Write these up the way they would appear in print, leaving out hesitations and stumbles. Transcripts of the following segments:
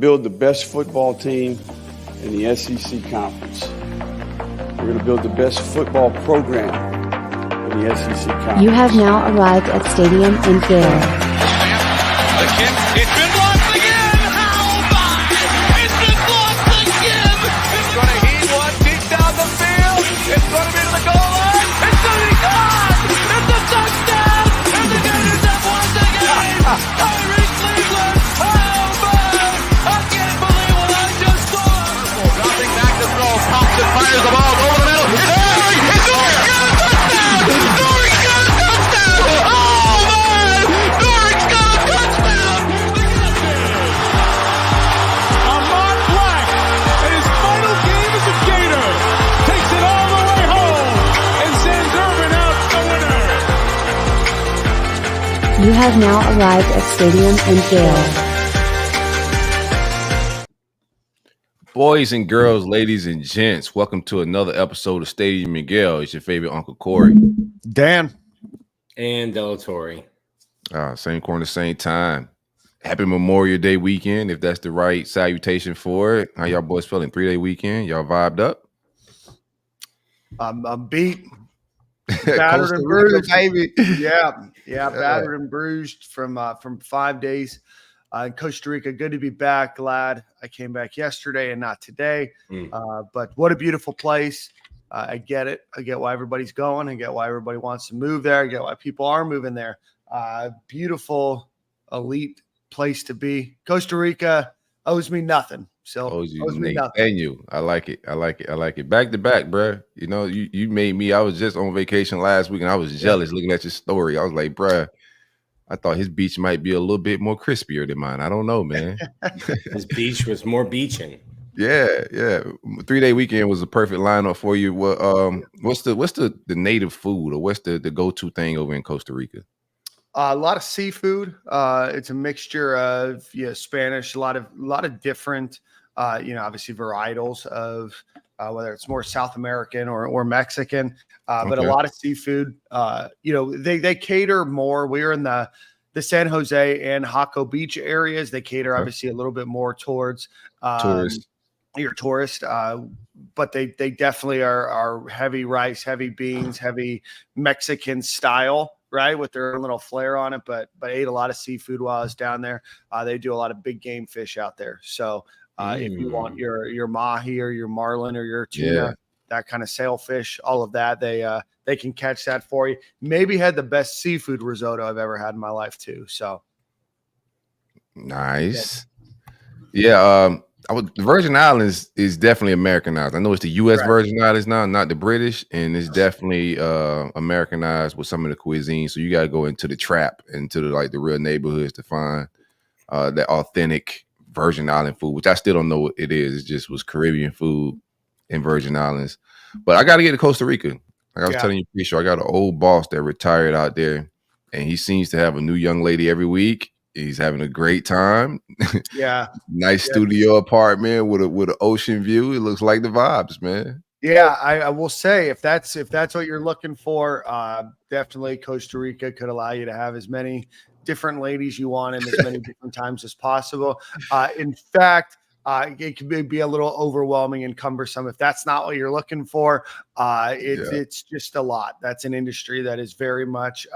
build the best football team in the SEC Conference. We're going to build the best football program in the SEC Conference. You have now arrived at Stadium in Gale. The kick, it's been blocked again! How about it? It's been blocked again! It's going to heave one deep down the field. It's going to be to the goal line. It's going to be gone! It's a touchdown! And the Gators have won the game! Tyree Cleveland! How about it? I can't believe what I just saw! Dropping back to throw. Pops and fires the ball over the middle. It's Dory! It's Dory! Got a touchdown! Dory got a touchdown! Oh, man! Dory's got a touchdown! Ahmad Black, in his final game as a Gator, takes it all the way home and sends Urban out the winner. You have now arrived at Stadium in Gale. Boys and girls, ladies and gents, welcome to another episode of Stadium in Gale. It's your favorite Uncle Corey. Dan. And Delatorre. Same corner, same time. Happy Memorial Day weekend, if that's the right salutation for it. How y'all boys feeling? 3-day weekend? Y'all vibed up? I'm beat. Battered and bruised, baby. Yeah, battered and bruised from 5 days in Costa Rica. Good to be back. Glad I came back yesterday and not today. But what a beautiful place. I get it. I get why everybody's going. I get why everybody wants to move there. I get why people are moving there. Beautiful, elite place to be. Costa Rica owes me nothing. So owes me nothing. And you. I like it. I like it. I like it. Back to back, bro. You know, you made me. I was just on vacation last week and I was jealous looking at your story. I was like, bro, I thought his beach might be a little bit more crispier than mine. I don't know, man. His beach was more beaching. Yeah. 3-day weekend was a perfect lineup for you. What's the native food, or what's the go-to thing over in Costa Rica? A lot of seafood. It's a mixture of Spanish, a lot of different obviously varietals of whether it's more South American or Mexican, but a lot of seafood. They cater more. We're in the San Jose and Jaco Beach areas. They cater obviously a little bit more towards your tourist, but they definitely are heavy rice, heavy beans, heavy Mexican style, right, with their own little flair on it. But I ate a lot of seafood while I was down there. They do a lot of big game fish out there. So if you want your mahi or your marlin or your tuna, that kind of sailfish, all of that, they can catch that for you. Maybe had the best seafood risotto I've ever had in my life too. So nice. The Virgin Islands is definitely Americanized. I know it's the U.S. Virgin Islands now, not the British, and it's definitely Americanized with some of the cuisine. So you got to go into the trap, into the real neighborhoods to find that authentic Virgin Island food, which I still don't know what it is. It just was Caribbean food in Virgin Islands. But I got to get to Costa Rica. Like I was telling you pre-show, I got an old boss that retired out there, and he seems to have a new young lady every week. He's having a great time. Nice studio apartment with an ocean view. It looks like the vibes, man. Yeah, I will say if that's what you're looking for, definitely Costa Rica could allow you to have as many different ladies you want in as many different times as possible. In fact, it can be a little overwhelming and cumbersome if that's not what you're looking for. It's just a lot. That's an industry that is very much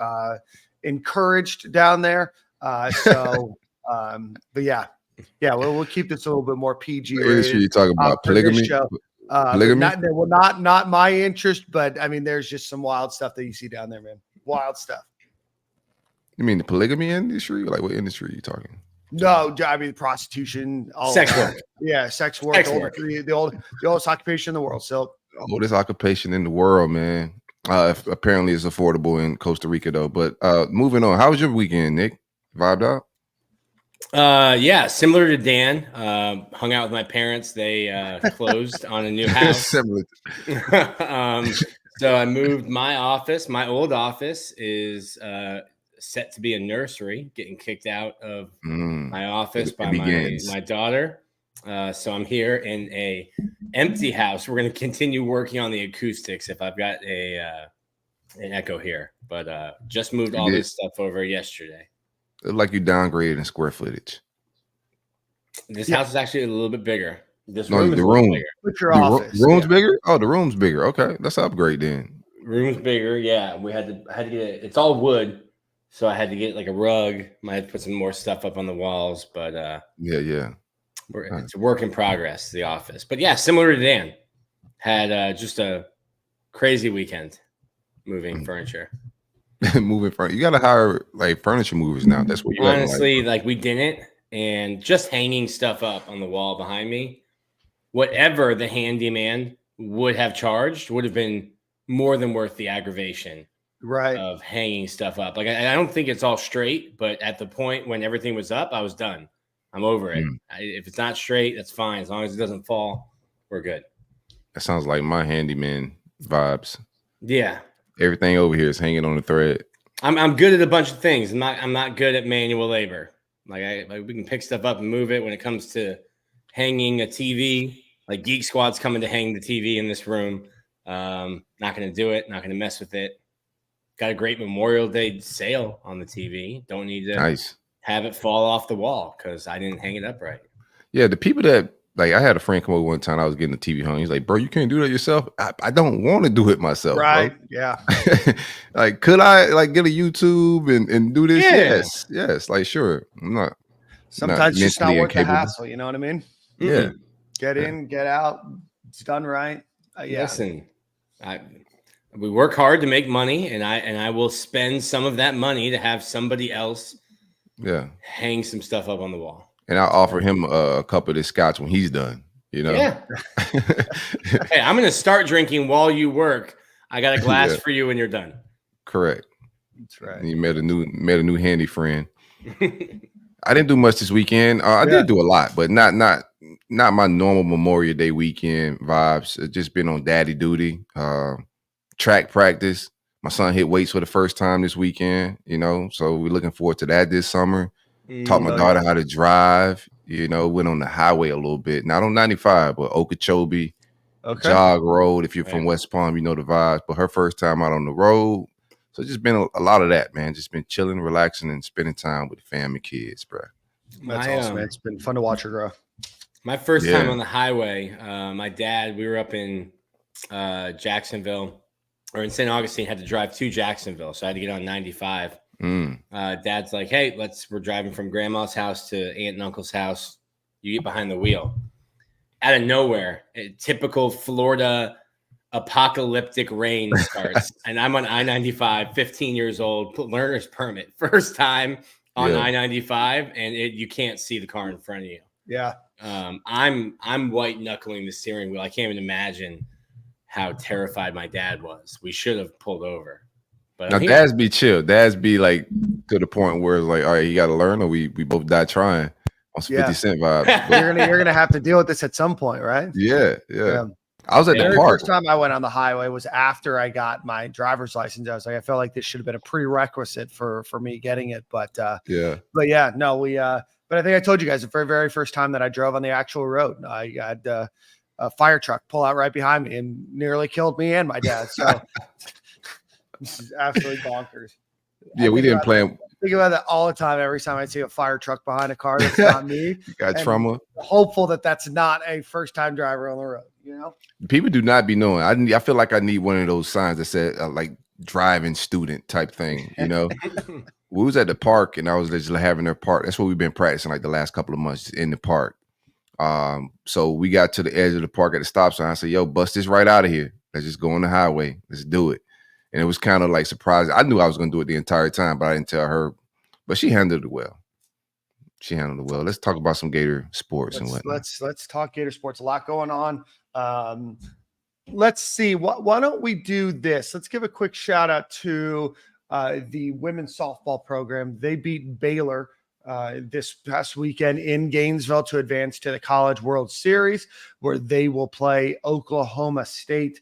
encouraged down there. But we'll keep this a little bit more PG. You talking about polygamy? Polygamy? Not my interest, but I mean, there's just some wild stuff that you see down there, man. Wild stuff. You mean the polygamy industry? Like what industry are you talking? No, I mean prostitution, sex work. Yeah, sex work. The oldest occupation in the world. So oldest occupation in the world, man. Apparently, it's affordable in Costa Rica, though. But moving on, how was your weekend, Nick? Vibed out? Similar to Dan. Hung out with my parents. They closed on a new house. Similar. So I moved my office. My old office is set to be a nursery, getting kicked out of my office by my daughter. So I'm here in a empty house. We're going to continue working on the acoustics if I've got an echo here. But just moved all this stuff over yesterday. Like you downgraded in square footage. This house is actually a little bit bigger. This No, room is the a little room. bigger. What's your office? The room's bigger? Oh, the room's bigger. Okay. That's an upgrade then. Room's bigger, yeah. I had to get it. It's all wood, so I had to get like a rug. Might have to put some more stuff up on the walls, but yeah. It's a work in progress, the office. But yeah, similar to Dan. Had just a crazy weekend moving furniture. Moving furniture. You gotta hire like furniture movers now. That's what you honestly like we didn't, and just hanging stuff up on the wall behind me, whatever the handyman would have charged would have been more than worth the aggravation of hanging stuff up. Like I don't think it's all straight, but at the point when everything was up, I was done. I'm over it. If it's not straight, that's fine. As long as it doesn't fall, we're good. That sounds like my handyman vibes. Yeah. Everything over here is hanging on the thread. I'm good at a bunch of things. I'm not good at manual labor. Like we can pick stuff up and move it. When it comes to hanging a TV, like Geek Squad's coming to hang the TV in this room. Not going to do it. Not going to mess with it. Got a great Memorial Day sale on the TV. Don't need to have it fall off the wall because I didn't hang it up right. Yeah, the people that like I had a friend come over one time. I was getting the TV hung. He's like, "Bro, you can't do that yourself." I don't want to do it myself. Right? Bro. Yeah. Like, could I like get a YouTube and do this? Yes. Like, sure. I'm not. Sometimes it's just not worth the hassle. You know what I mean? Yeah. Get in, get out. It's done right. Yeah. Listen, we work hard to make money, and I will spend some of that money to have somebody else hang some stuff up on the wall. And I'll offer him a cup of this scotch when he's done, you know? Yeah. Hey, I'm going to start drinking while you work. I got a glass for you when you're done. Correct. That's right. And you met a new handy friend. I didn't do much this weekend. I did do a lot, but not my normal Memorial Day weekend vibes. It's just been on daddy duty, track practice. My son hit weights for the first time this weekend, you know, so we're looking forward to that this summer. Taught my daughter how to drive, you know, went on the highway a little bit. Not on 95, but Okeechobee, Jog Road. If you're from West Palm, you know the vibes. But her first time out on the road. So just been a lot of that, man. Just been chilling, relaxing, and spending time with the family, kids, bro. That's awesome, man. It's been fun to watch her grow. My first time on the highway, my dad, we were up in Jacksonville, or in St. Augustine, had to drive to Jacksonville. So I had to get on 95. Dad's like, hey, we're driving from grandma's house to aunt and uncle's house. You get behind the wheel. Out of nowhere, a typical Florida apocalyptic rain starts. And I'm on I-95, 15 years old, learner's permit, first time on I-95, and you can't see the car in front of you. Yeah. I'm white knuckling the steering wheel. I can't even imagine how terrified my dad was. We should have pulled over. But now, dads be chill. Dads be like to the point where it's like, all right, you got to learn, or we both die trying on some 50 Cent vibes. You're gonna have to deal with this at some point, right? Yeah. I was at the park. First time I went on the highway was after I got my driver's license. I was like, I felt like this should have been a prerequisite for me getting it. But but I think I told you guys the very, very first time that I drove on the actual road, I had a fire truck pull out right behind me and nearly killed me and my dad. So this is absolutely bonkers. Yeah, we didn't plan. Think about that all the time. Every time I see a fire truck behind a car that's not me, got trauma. Hopeful that that's not a first-time driver on the road. You know, people do not be knowing. I feel like I need one of those signs that said like driving student type thing. You know, we was at the park and I was just having their park. That's what we've been practicing like the last couple of months in the park. So we got to the edge of the park at the stop sign. I said, "Yo, bust this right out of here. Let's just go on the highway. Let's do it." And it was kind of like surprising. I knew I was going to do it the entire time, but I didn't tell her. But she handled it well. Let's talk about some Gator sports and whatnot. Let's talk Gator sports. A lot going on. Let's see. Why don't we do this? Let's give a quick shout out to the women's softball program. They beat Baylor this past weekend in Gainesville to advance to the College World Series, where they will play Oklahoma State.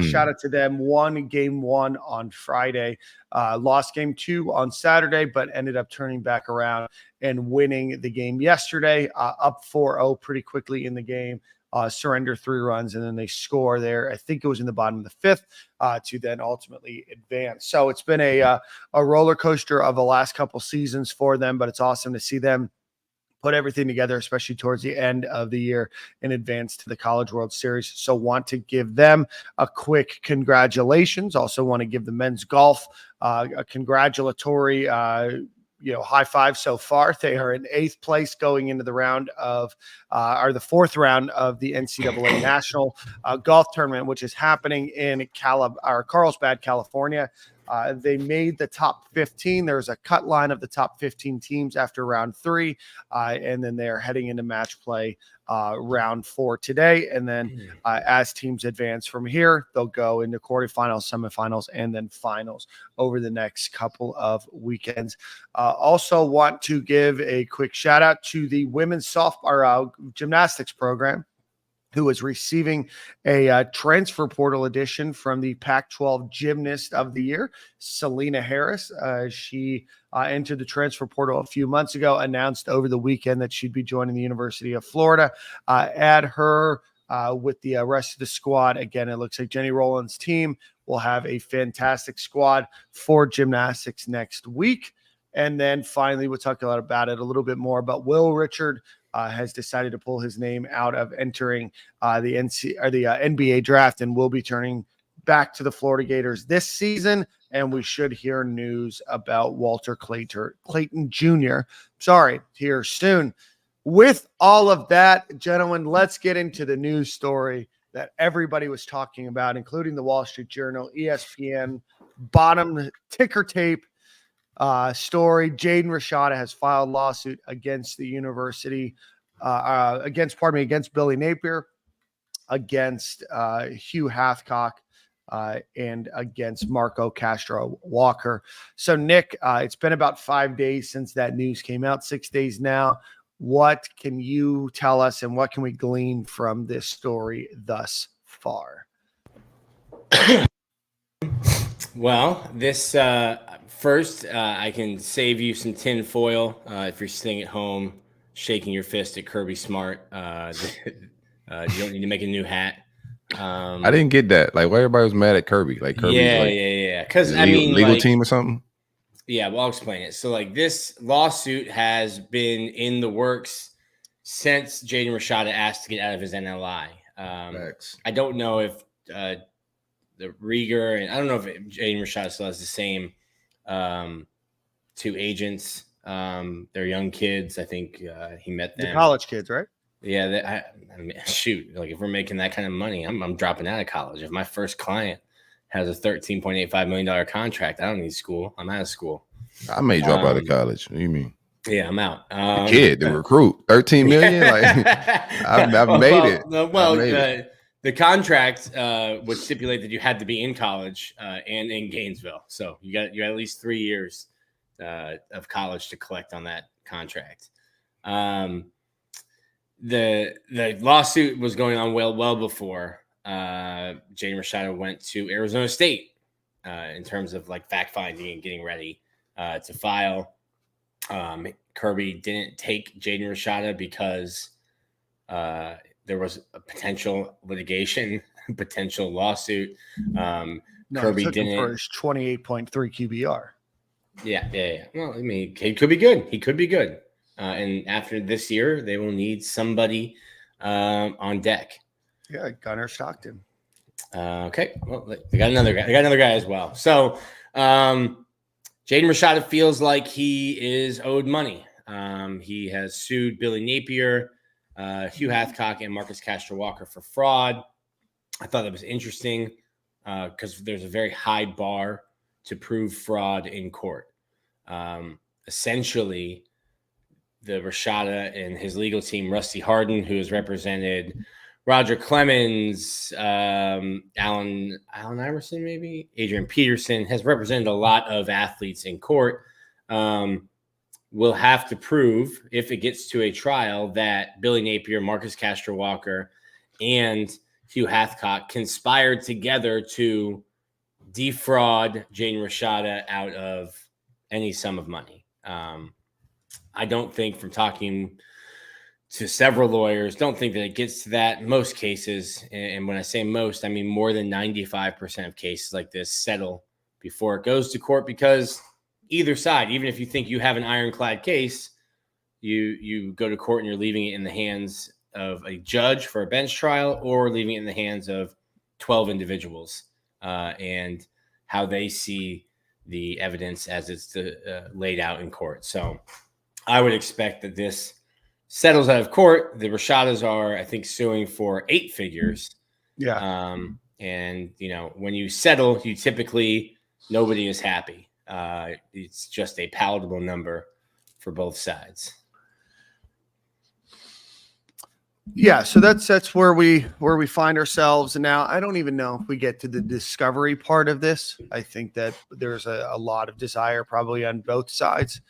Shout out to them. Won game 1 on Friday, lost game 2 on Saturday, but ended up turning back around and winning the game yesterday, up 4-0 pretty quickly in the game. Surrender 3 runs, and then they score there. I think it was in the bottom of the 5th to then ultimately advance. So it's been a roller coaster of the last couple seasons for them, but it's awesome to see them put everything together, especially towards the end of the year in advance to the College World Series. So want to give them a quick congratulations. Also want to give the men's golf a congratulatory high five so far. They are in 8th place going into the round of the 4th round of the NCAA National Golf Tournament, which is happening in Carlsbad, California. They made the top 15. There's a cut line of the top 15 teams after round 3, and then they're heading into match play round 4 today. And then as teams advance from here, they'll go into quarterfinals, semifinals, and then finals over the next couple of weekends. Also want to give a quick shout out to the women's gymnastics program, who is receiving a transfer portal edition from the Pac-12 Gymnast of the Year, Selena Harris. She entered the transfer portal a few months ago, announced over the weekend that she'd be joining the University of Florida. Add her with the rest of the squad. Again, it looks like Jenny Rowland's team will have a fantastic squad for gymnastics next week. And then finally, we'll talk about it a little bit more, but Will Richard has decided to pull his name out of entering the NBA draft and will be turning back to the Florida Gators this season. And we should hear news about Walter Clayton Jr. Here soon. With all of that, gentlemen, let's get into the news story that everybody was talking about, including the Wall Street Journal, ESPN, bottom ticker tape story. Jaden Rashada has filed lawsuit against the university, against Billy Napier, against Hugh Hathcock, and against Marco Castro Walker. So, Nick, it's been about 5 days since that news came out, 6 days now. What can you tell us, and what can we glean from this story thus far? Well, this first, I can save you some tin foil if you're sitting at home shaking your fist at Kirby Smart. You don't need to make a new hat. I didn't get that. Like, why everybody was mad at Kirby? Like, Kirby, yeah. Because legal team or something. Yeah, well, I'll explain it. So, like, this lawsuit has been in the works since Jaden Rashada asked to get out of his NLI. I don't know if the Rieger, and I don't know if Jaden Rashada still has the same two agents. They're young kids. I think he met them. The college kids, right? Yeah. I mean, shoot, like, if we're making that kind of money, I'm dropping out of college. If my first client has a $13.85 million contract, I don't need school. I'm out of school. I may drop out of college. What do you mean? Yeah, I'm out. The recruit, $13 million. Like, I've made it. Well, the contract would stipulate that you had to be in college and in Gainesville. So you got at least 3 years of college to collect on that contract. The lawsuit was going on well before Jaden Rashada went to Arizona State in terms of, like, fact finding and getting ready to file. Kirby didn't take Jaden Rashada because there was a potential litigation, potential lawsuit. Kirby didn't for his 28.3 QBR. Yeah. Well, I mean, he could be good. And after this year, they will need somebody on deck. Yeah, Gunnar Stockton. Okay. Well, they got another guy as well. So, Jaden Rashada feels like he is owed money. He has sued Billy Napier, Hugh Hathcock, and Marcus Castro Walker for fraud. I thought that was interesting because there's a very high bar to prove fraud in court. Essentially, the Rashada and his legal team, Rusty Hardin, who has represented Roger Clemens, Allen Iverson, maybe Adrian Peterson, has represented a lot of athletes in court. Will have to prove, if it gets to a trial, that Billy Napier, Marcus Castro Walker, and Hugh Hathcock conspired together to defraud Jaden Rashada out of any sum of money. I don't think, from talking to several lawyers, don't think that it gets to that. Most cases, and when I say most, I mean more than 95% of cases like this settle before it goes to court, because either side, even if you think you have an ironclad case, you go to court and you're leaving it in the hands of a judge for a bench trial, or leaving it in the hands of 12 individuals and how they see the evidence as it's laid out in court. So I would expect that this settles out of court. The Rashadas are, I think, suing for 8 figures. Yeah. And, when you settle, you typically, nobody is happy. It's just a palatable number for both sides. Yeah, so that's where we find ourselves. And now I don't even know if we get to the discovery part of this. I think that there's a lot of desire probably on both sides.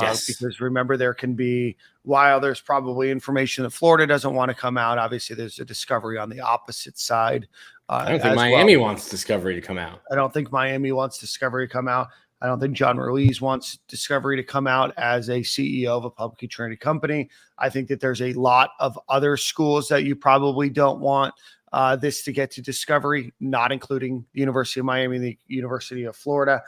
Yes. Because remember, there can be, while there's probably information that Florida doesn't want to come out, obviously there's a discovery on the opposite side. I don't think Miami wants discovery to come out. I don't think Miami wants discovery to come out. I don't think John Ruiz wants discovery to come out as a CEO of a publicly traded company. I think that there's a lot of other schools that you probably don't want this to get to discovery, not including the University of Miami, the University of Florida.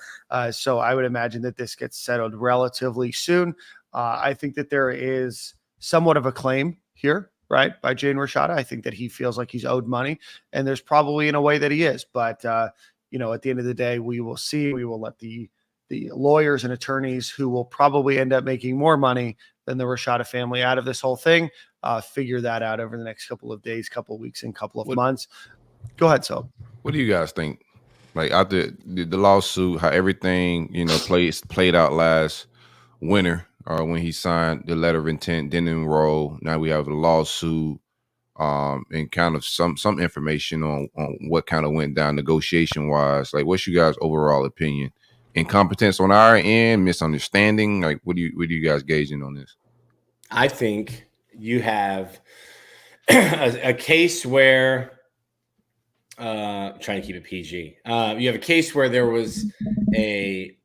So I would imagine that this gets settled relatively soon. I think that there is somewhat of a claim here, right, by Jaden Rashada. I think that he feels like he's owed money, and there's probably in a way that he is. But, at the end of the day, we will see. We will let the lawyers and attorneys who will probably end up making more money than the Rashada family out of this whole thing figure that out over the next couple of days, couple of weeks, and couple of months. Go ahead, So. What do you guys think? Like after the lawsuit, how everything played out last winter, when he signed the letter of intent, didn't enroll. Now we have the lawsuit, and kind of some information on what kind of went down negotiation wise. Like, what's you guys' overall opinion? Incompetence on our end, misunderstanding. Like, what are you guys gauging on this? I think you have a case where trying to keep it PG. You have a case where there was a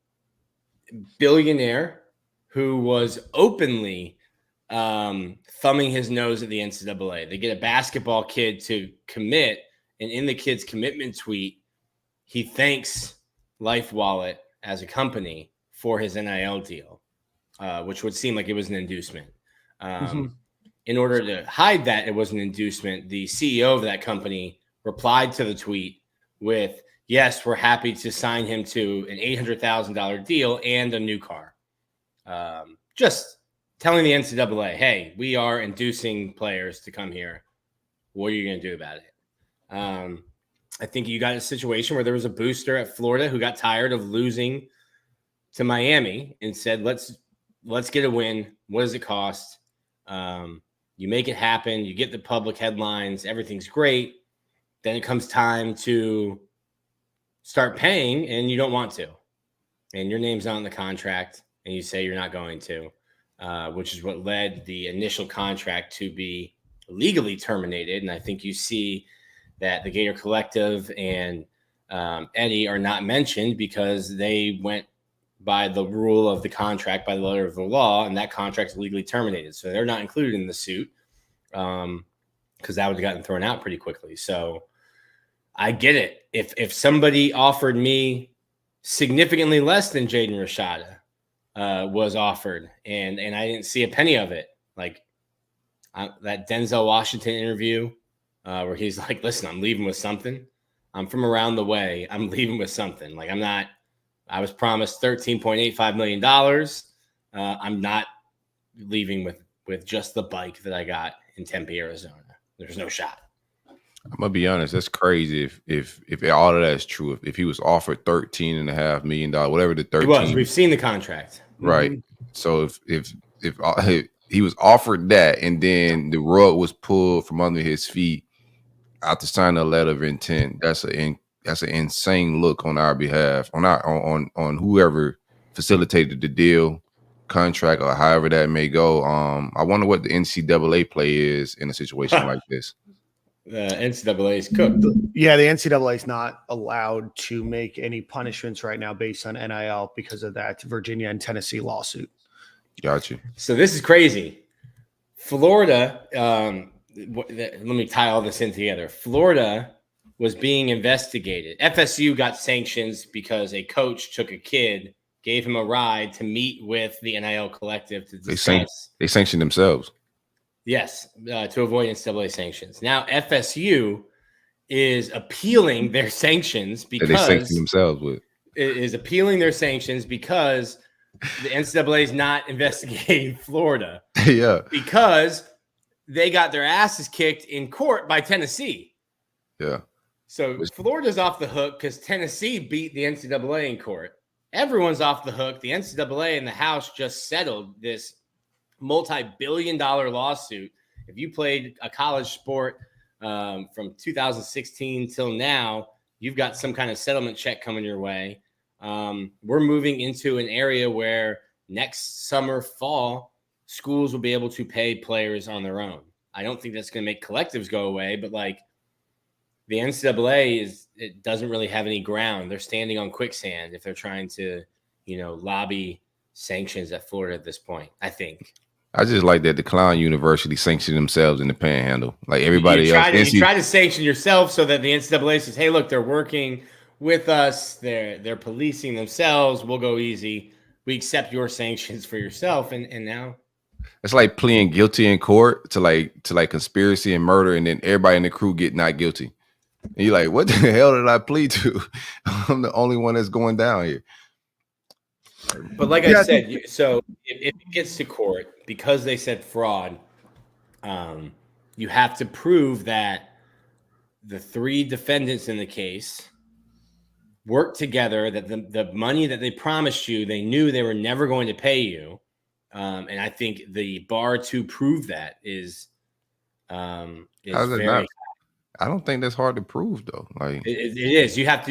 billionaire who was openly thumbing his nose at the NCAA. They get a basketball kid to commit, and in the kid's commitment tweet, he thanks Life Wallet as a company for his NIL deal, which would seem like it was an inducement. In order to hide that it was an inducement, the CEO of that company replied to the tweet with, "Yes, we're happy to sign him to an $800,000 deal and a new car." Just telling the NCAA, hey, we are inducing players to come here. What are you going to do about it? I think you got a situation where there was a booster at Florida who got tired of losing to Miami and said, let's get a win. What does it cost? You make it happen. You get the public headlines. Everything's great. Then it comes time to start paying and you don't want to. And your name's not on the contract and you say you're not going to, which is what led the initial contract to be legally terminated. And I think you see that the Gator Collective and Eddie are not mentioned because they went by the rule of the contract, by the letter of the law, and that contract is legally terminated. So they're not included in the suit because that would have gotten thrown out pretty quickly. So I get it. If somebody offered me significantly less than Jaden Rashada was offered, and I didn't see a penny of it, like that Denzel Washington interview where he's like, listen, I'm leaving with something. I'm from around the way. I'm leaving with something. Like I was promised $13.85 million. I'm not leaving with just the bike that I got in Tempe, Arizona. There's no shot. I'm gonna be honest. That's crazy. If all of that is true, if he was offered $13.5 million, whatever the 13, he was. We've seen the contract, right? Mm-hmm. So if he was offered that, and then the rug was pulled from under his feet after signing a letter of intent, that's an insane look on our behalf, on whoever facilitated the deal, contract, or however that may go. I wonder what the NCAA play is in a situation like this. The NCAA is cooked. Yeah, the NCAA is not allowed to make any punishments right now based on NIL because of that Virginia and Tennessee lawsuit. Gotcha. So this is crazy. Florida, let me tie all this in together. Florida was being investigated. FSU got sanctions because a coach took a kid gave him a ride to meet with the NIL collective to discuss. They sanctioned themselves. Yes, to avoid NCAA sanctions. Now FSU is appealing their sanctions because they sanctioned themselves with. Is appealing their sanctions because the NCAA is not investigating Florida. Yeah, because they got their asses kicked in court by Tennessee. Yeah. So Florida's off the hook because Tennessee beat the NCAA in court. Everyone's off the hook. The NCAA and the House just settled this multi-billion-dollar lawsuit. If you played a college sport from 2016 till now, you've got some kind of settlement check coming your way. We're moving into an area where next summer, fall, schools will be able to pay players on their own. I don't think that's going to make collectives go away, but like the NCAA it doesn't really have any ground. They're standing on quicksand if they're trying to, lobby sanctions at Florida at this point, I think. I just like that the Clown University sanctioned themselves in the Panhandle. Like everybody else. You try to sanction yourself so that the NCAA says, hey, look, they're working with us. They're policing themselves. We'll go easy. We accept your sanctions for yourself. And now it's like pleading guilty in court to like conspiracy and murder, and then everybody in the crew get not guilty. And you're like, what the hell did I plead to? I'm the only one that's going down here. But like I said, so if it gets to court, because they said fraud, you have to prove that the three defendants in the case worked together, that the money that they promised you, they knew they were never going to pay you. And I think the bar to prove that is very. I don't think that's hard to prove though. Like it is. You have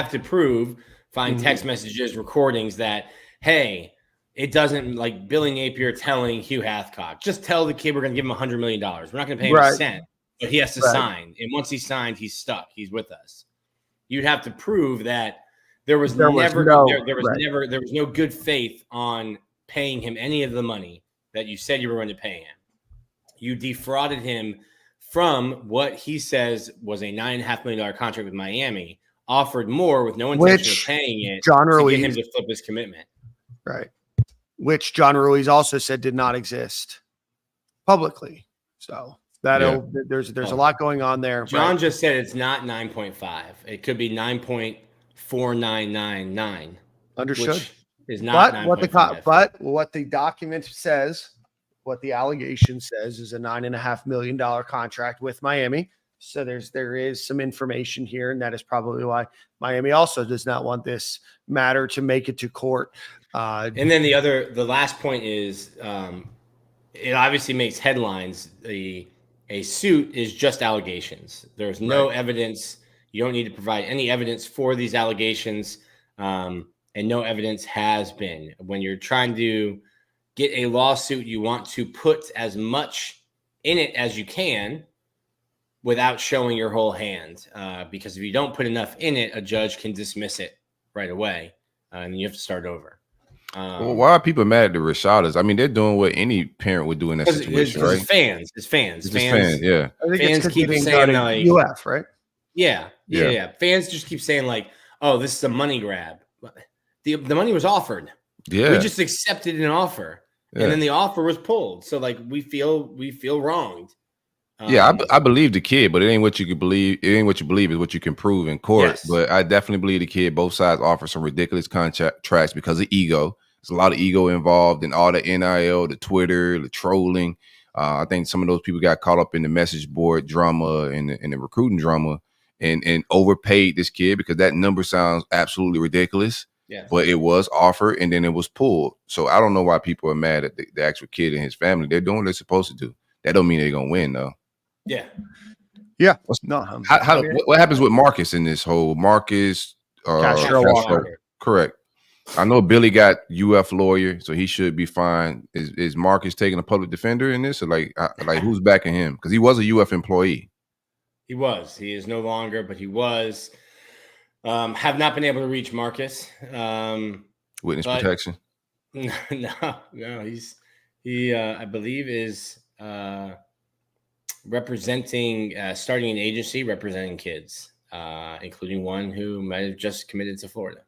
to prove, find text messages, recordings that, hey, it doesn't, like Billy Napier telling Hugh Hathcock, just tell the kid we're going to give him $100 million. We're not going to pay him a cent, but he has to sign. And once he's signed, he's stuck. He's with us. You'd have to prove that there was no good faith on paying him any of the money that you said you were going to pay him. You defrauded him from what he says was a $9.5 million contract with Miami, offered more with no intention of paying it to get him to flip his commitment. Right. Which John Ruiz also said did not exist publicly. So there's a lot going on there. John just said it's not 9.5. It could be 9.4999. Understood. Which is not 9.5. But what the document says, what the allegation says, is a $9.5 million contract with Miami. So there is some information here, and that is probably why Miami also does not want this matter to make it to court. And then the last point is, it obviously makes headlines. A suit is just allegations. There's no evidence. You don't need to provide any evidence for these allegations, and no evidence has been. When you're trying to get a lawsuit, you want to put as much in it as you can without showing your whole hand, because if you don't put enough in it, a judge can dismiss it right away, and you have to start over. Well, why are people mad at the Rashadas? I mean, they're doing what any parent would do in that situation, right? It's fans, yeah. I think fans keep saying like UF, right? Yeah. Fans just keep saying like, "Oh, this is a money grab." The money was offered. Yeah, we just accepted an offer, and then the offer was pulled. So like, we feel wronged. I believe the kid, but it ain't what you can believe. It ain't what you believe, is what you can prove in court. Yes. But I definitely believe the kid. Both sides offer some ridiculous contracts because of ego. There's a lot of ego involved in all the NIL, the Twitter, the trolling. I think some of those people got caught up in the message board drama and the recruiting drama and overpaid this kid because that number sounds absolutely ridiculous. Yes. But it was offered and then it was pulled. So I don't know why people are mad at the actual kid and his family. They're doing what they're supposed to do. That don't mean they're gonna win though. Yeah. What happens with Marcus in this whole Marcus? Castro. Correct. I know Billy got UF lawyer, so he should be fine. Is Marcus taking a public defender in this, or like who's backing him? Because he was a UF employee. He was. He is no longer, but he was. Have not been able to reach Marcus. Witness protection. No. He I believe is representing, starting an agency representing kids, including one who might have just committed to Florida.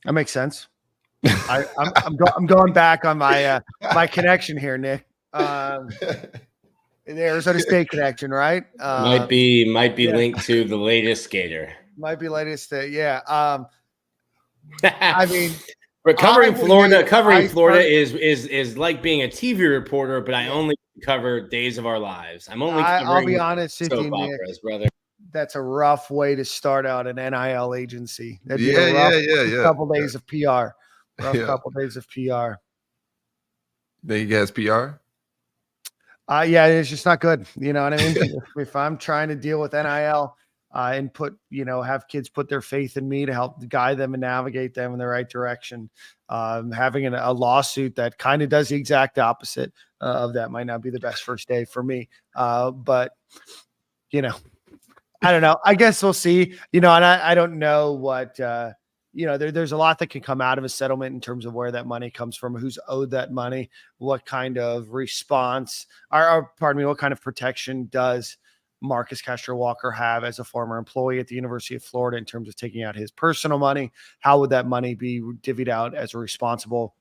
That makes sense. I'm going back on my my connection here, Nick. The Arizona State connection, right? Might be linked to the latest Gator. Might be latest. I mean, but covering Florida is like being a TV reporter, but I only cover days of our lives. I'll be honest with you, Nick, brother. That's a rough way to start out an NIL agency. That'd be a couple days of PR. Couple days of PR. They has PR? Yeah, it's just not good. You know what I mean? If I'm trying to deal with NIL and have kids put their faith in me to help guide them and navigate them in the right direction, having a lawsuit that kind of does the exact opposite of that might not be the best first day for me. But, I don't know. I guess we'll see, and I don't know what, there's a lot that can come out of a settlement in terms of where that money comes from, who's owed that money, what kind of response, what kind of protection does Marcus Castro-Walker have as a former employee at the University of Florida in terms of taking out his personal money? How would that money be divvied out as a responsible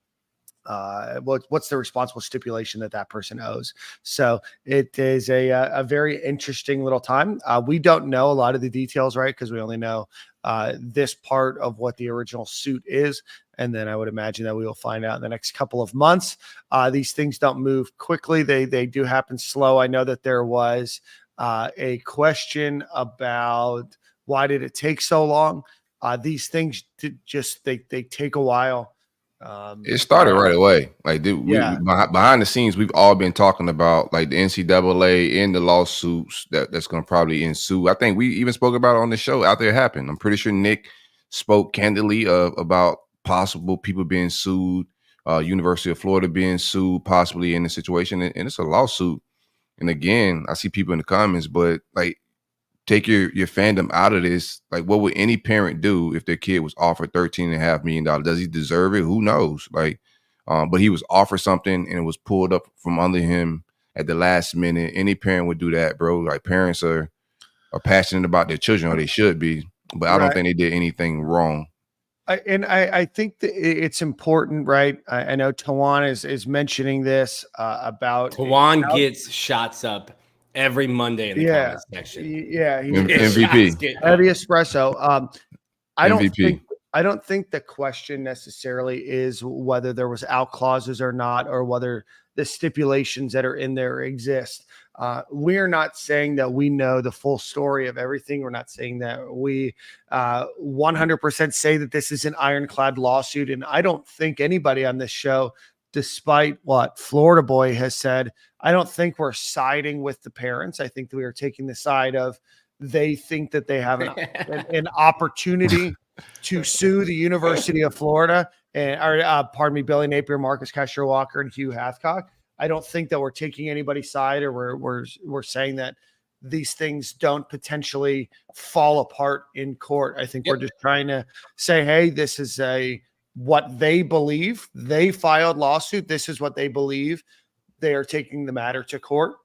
what's the responsible stipulation that person owes? So it is a very interesting little time. We don't know a lot of the details, right? Because we only know this part of what the original suit is. And then I would imagine that we will find out in the next couple of months. These things don't move quickly. They do happen slow. I know that there was a question about why did it take so long? These things they take a while. It started right away. Like, behind the scenes, we've all been talking about like the NCAA and the lawsuits that's going to probably ensue. I think we even spoke about it on the show after it happened. I'm pretty sure Nick spoke candidly about possible people being sued, University of Florida being sued, possibly in the situation, and it's a lawsuit. And again, I see people in the comments, but like, take your fandom out of this. Like, what would any parent do if their kid was offered $13.5 million? Does he deserve it? Who knows? Like, but he was offered something and it was pulled up from under him at the last minute. Any parent would do that, bro. Like, parents are passionate about their children, or they should be, but I don't think they did anything wrong. I think that it's important, right? I know Tawan is mentioning this about Tawan gets shots up every Monday in the comments section. Yeah, MVP, heavy espresso. I don't think the question necessarily is whether there was out clauses or not, or whether the stipulations that are in there exist. We're not saying that we know the full story of everything. We're not saying that we 100% say that this is an ironclad lawsuit. And I don't think anybody on this show, despite what Florida Boy has said, I don't think we're siding with the parents. I think that we are taking the side of they think that they have an opportunity to sue the University of Florida and, Billy Napier, Marcus Castro-Walker, and Hugh Hathcock. I don't think that we're taking anybody's side, or we're saying that these things don't potentially fall apart in court. I think we're just trying to say, hey, this is what they believe. They filed lawsuit. This is what they believe. They are taking the matter to court.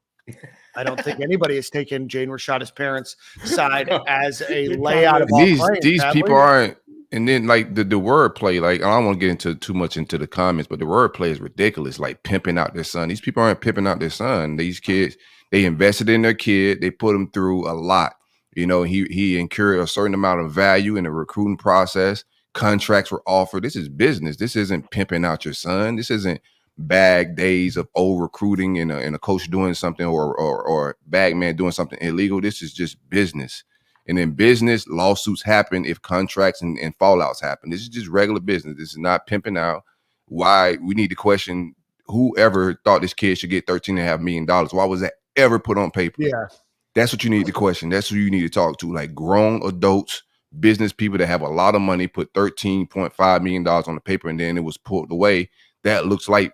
I don't think anybody has taken Jaden Rashada's parents' side as a layout of all claims. These people aren't. And then like the wordplay, like I don't want to get into too much into the comments, but the wordplay is ridiculous. Like pimping out their son. These people aren't pimping out their son. These kids, they invested in their kid. They put him through a lot. He incurred a certain amount of value in the recruiting process. Contracts were offered. This is business. This isn't pimping out your son. This isn't bag days of old recruiting and a coach doing something or bag man doing something illegal. This is just business. And in business, lawsuits happen if contracts and fallouts happen. This is just regular business. This is not pimping out. Why we need to question whoever thought this kid should get $13.5 million. Why was that ever put on paper? Yeah. That's what you need to question. That's who you need to talk to. Like grown adults, business people that have a lot of money, put $13.5 million on the paper, and then it was pulled away. That looks like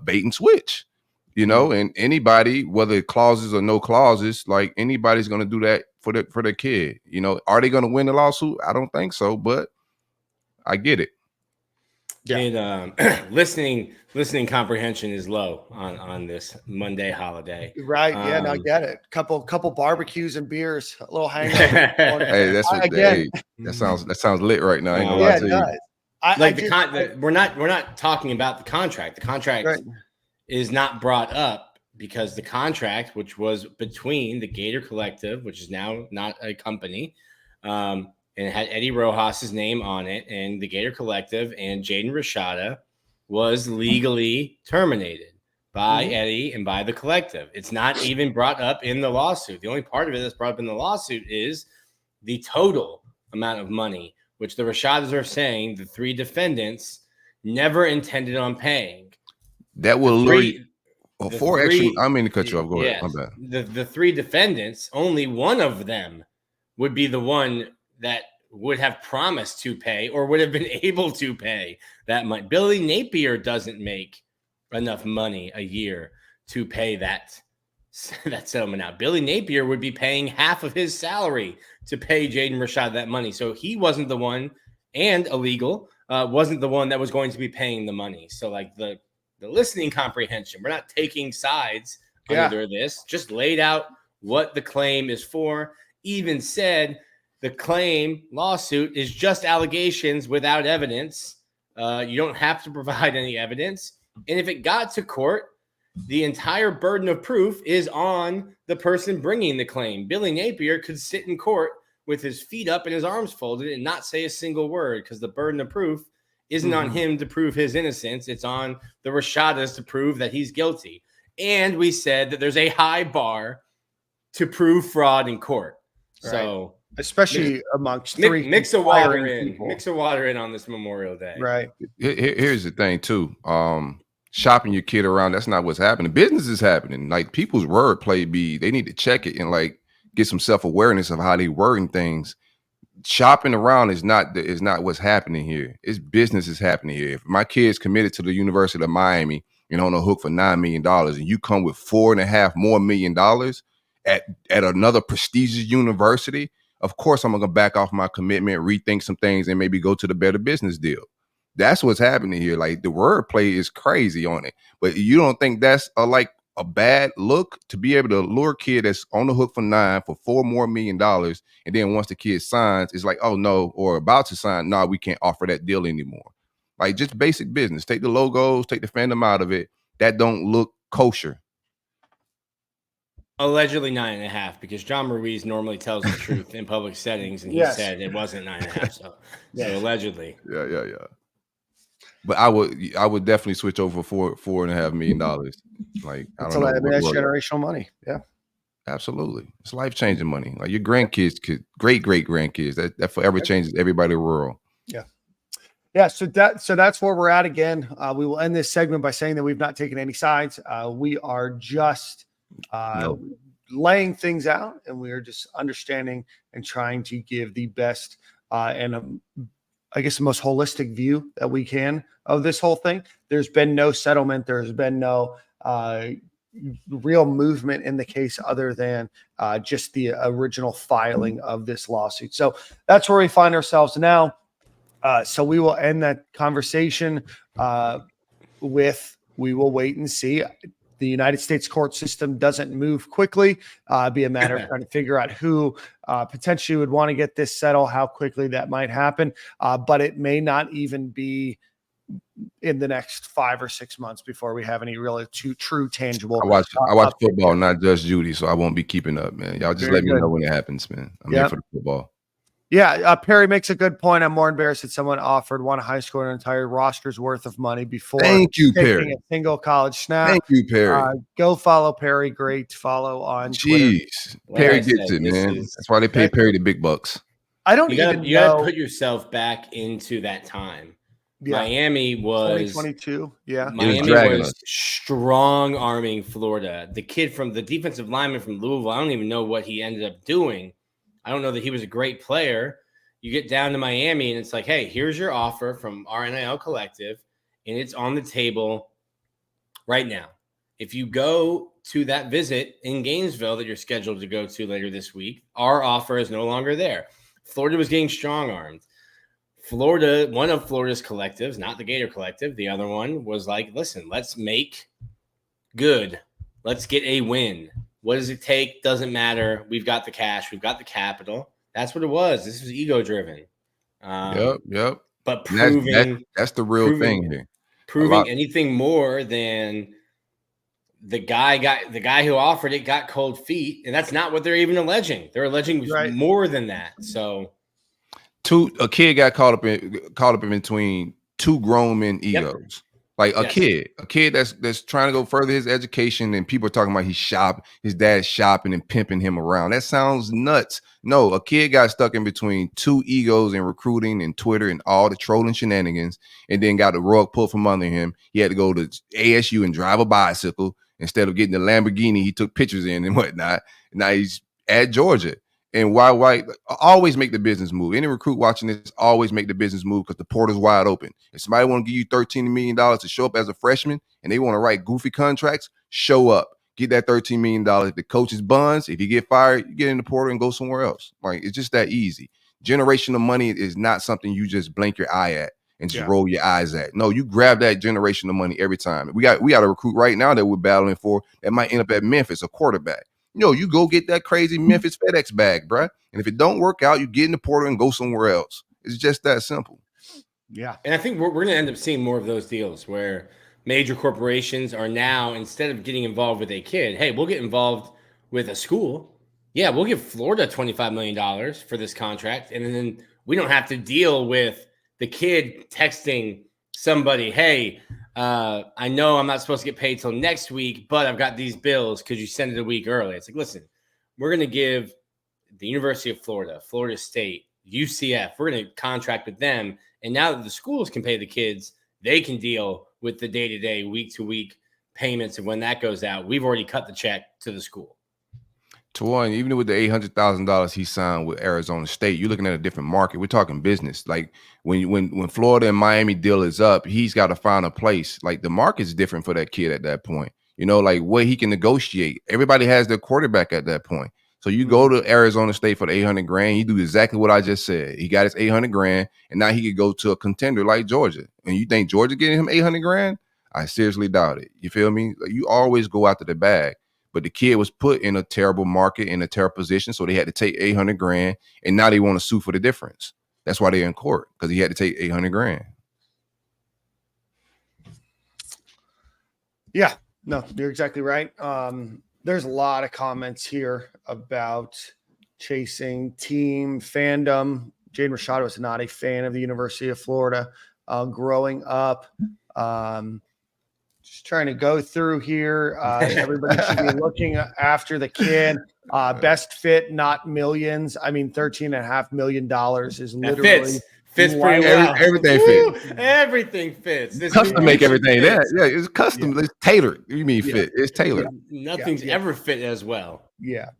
bait and switch, and anybody, whether clauses or no clauses, like anybody's going to do that for their kid. Are they going to win the lawsuit? I don't think so, but I get it. Yeah. And listening comprehension is low on this Monday holiday. Right. Yeah, no, I get it. Couple barbecues and beers, a little hangover. Hey, that's what that sounds lit right now. I ain't gonna lie to you. we're not talking about the contract. The contract is not brought up because the contract, which was between the Gator Collective, which is now not a company, and it had Eddie Rojas's name on it, and the Gator Collective and Jaden Rashada was legally terminated by Eddie and by the collective. It's not even brought up in the lawsuit. The only part of it that's brought up in the lawsuit is the total amount of money, which the Rashadas are saying the 3 defendants never intended on paying. That will lure before actually. I mean to cut you off. Go ahead. My bad. The 3 defendants, only one of them would be the one that would have promised to pay or would have been able to pay that money. Billy Napier doesn't make enough money a year to pay that settlement out. Billy Napier would be paying half of his salary to pay Jaden Rashada that money. So he wasn't the one, and illegal, wasn't the one that was going to be paying the money. So like the listening comprehension, we're not taking sides under this, just laid out what the claim is for, even said the claim lawsuit is just allegations without evidence. You don't have to provide any evidence. And if it got to court, the entire burden of proof is on the person bringing the claim. Billy Napier could sit in court with his feet up and his arms folded and not say a single word because the burden of proof isn't on him to prove his innocence. It's on the Rashadas to prove that he's guilty. And we said that there's a high bar to prove fraud in court. Right. So especially amongst 3 mix of water in on this Memorial Day. Right. Here's the thing too. Shopping your kid around, that's not what's happening. Business is happening. Like people's wordplay they need to check it and like get some self-awareness of how they wording things. Shopping around is not what's happening here. It's business is happening here. If my kid's committed to the University of Miami and on the hook for $9 million and you come with $4.5 million more at another prestigious university, of course I'm gonna back off my commitment, rethink some things, and maybe go to the better business deal. That's what's happening here. Like the wordplay is crazy on it, but you don't think that's a bad look to be able to lure a kid that's on the hook for $4 million more, and then once the kid signs, it's like, oh no, or about to sign, no, we can't offer that deal anymore. Like just basic business. Take the logos, take the fandom out of it. That don't look kosher. Allegedly 9.5, because John Ruiz normally tells the truth in public settings, and he said it wasn't 9.5. So allegedly. Yeah. But I would definitely switch over for $4.5 million. Like that's generational money. Yeah, absolutely. It's life-changing money. Like your grandkids, great grandkids, that forever changes everybody in the world. Yeah. So that's where we're at. Again, we will end this segment by saying that we've not taken any sides. We are just laying things out, and we are just understanding and trying to give the best and I guess the most holistic view that we can of this whole thing. There's been no settlement. There's been no real movement in the case other than just the original filing of this lawsuit. So that's where we find ourselves now. So we will end that conversation with, we will wait and see. The United States court system doesn't move quickly. Be a matter of trying to figure out who potentially would want to get this settled, how quickly that might happen. But it may not even be in the next 5 or 6 months before we have any really true tangible. I watch football, not Judge Judy, so I won't be keeping up, man. Y'all just let me know when it happens, man. I'm here for the football. Yeah, Perry makes a good point. I'm more embarrassed that someone offered one high school an entire roster's worth of money before taking a single college snap. Thank you, Perry. Go follow Perry. Great follow on Twitter. Jeez, Perry gets it, man. That's why they pay Perry the big bucks. I don't even know. You got to put yourself back into that time. Yeah. Miami was 2022. Yeah, Miami was strong arming Florida. The kid from the defensive lineman from Louisville, I don't even know what he ended up doing. I don't know that he was a great player. You get down to Miami and it's like, hey, here's your offer from our NIL collective, and it's on the table right now. If you go to that visit in Gainesville that you're scheduled to go to later this week, our offer is no longer there. Florida was getting strong-armed. One of Florida's collectives, not the Gator collective, the other one was like, listen, let's make good. Let's get a win. What does it take? Doesn't matter. We've got the cash. We've got the capital. That's what it was. This was ego-driven. Yep. but proving that's the real thing here. Proving anything more than the guy who offered it got cold feet, and that's not what they're even alleging. They're alleging more than that. So, a kid got caught up in between two grown men egos. Like a kid that's trying to go further his education, and people are talking about his dad's shopping and pimping him around. That sounds nuts. No, a kid got stuck in between two egos and recruiting and Twitter and all the trolling shenanigans, and then got the rug pulled from under him. He had to go to ASU and drive a bicycle instead of getting the Lamborghini he took pictures in and whatnot. And now he's at Georgia. And why always make the business move. Any recruit watching this, always make the business move because the portal's wide open. If somebody want to give you $13 million to show up as a freshman and they want to write goofy contracts, show up. Get that $13 million. If the coach is buns, if you get fired, you get in the portal and go somewhere else. Like, it's just that easy. Generational money is not something you just blink your eye at and just roll your eyes at. No, you grab that generational money every time. We got a recruit right now that we're battling for that might end up at Memphis, a quarterback. You go get that crazy Memphis FedEx bag, bruh. And if it don't work out, you get in the portal and go somewhere else. It's just that simple. Yeah. And I think we're going to end up seeing more of those deals where major corporations are now, instead of getting involved with a kid, hey, we'll get involved with a school. Yeah, we'll give Florida $25 million for this contract. And then we don't have to deal with the kid texting somebody, hey, I know I'm not supposed to get paid till next week, but I've got these bills. Could you send it a week early? It's like, listen, we're going to give the University of Florida, Florida State, UCF, we're going to contract with them. And now that the schools can pay the kids, they can deal with the day-to-day, week-to-week payments. And when that goes out, we've already cut the check to the school. Tawan, even with the $800,000 he signed with Arizona State, you're looking at a different market. We're talking business. Like when Florida and Miami deal is up, he's got to find a place. Like the market's different for that kid at that point. Like what he can negotiate. Everybody has their quarterback at that point. So you go to Arizona State for the $800,000. He do exactly what I just said. He got his $800,000, and now he could go to a contender like Georgia. And you think Georgia getting him $800,000? I seriously doubt it. You feel me? Like, you always go after the bag. But the kid was put in a terrible market, in a terrible position, so they had to take $800,000, and now they want to sue for the difference. That's why they're in court, because he had to take $800,000. Yeah, no, you're exactly right. There's a lot of comments here about chasing team fandom. Jaden Rashada was not a fan of the University of Florida growing up. Just trying to go through here. Everybody should be looking after the kid. Best fit, not millions. I mean, $13.5 million is literally fits pretty well. Everything fits. Everything fits. This custom make everything. Yeah, it's custom. Yeah. It's tailored. You mean fit? It's tailored. Nothing's ever fit as well. Yeah.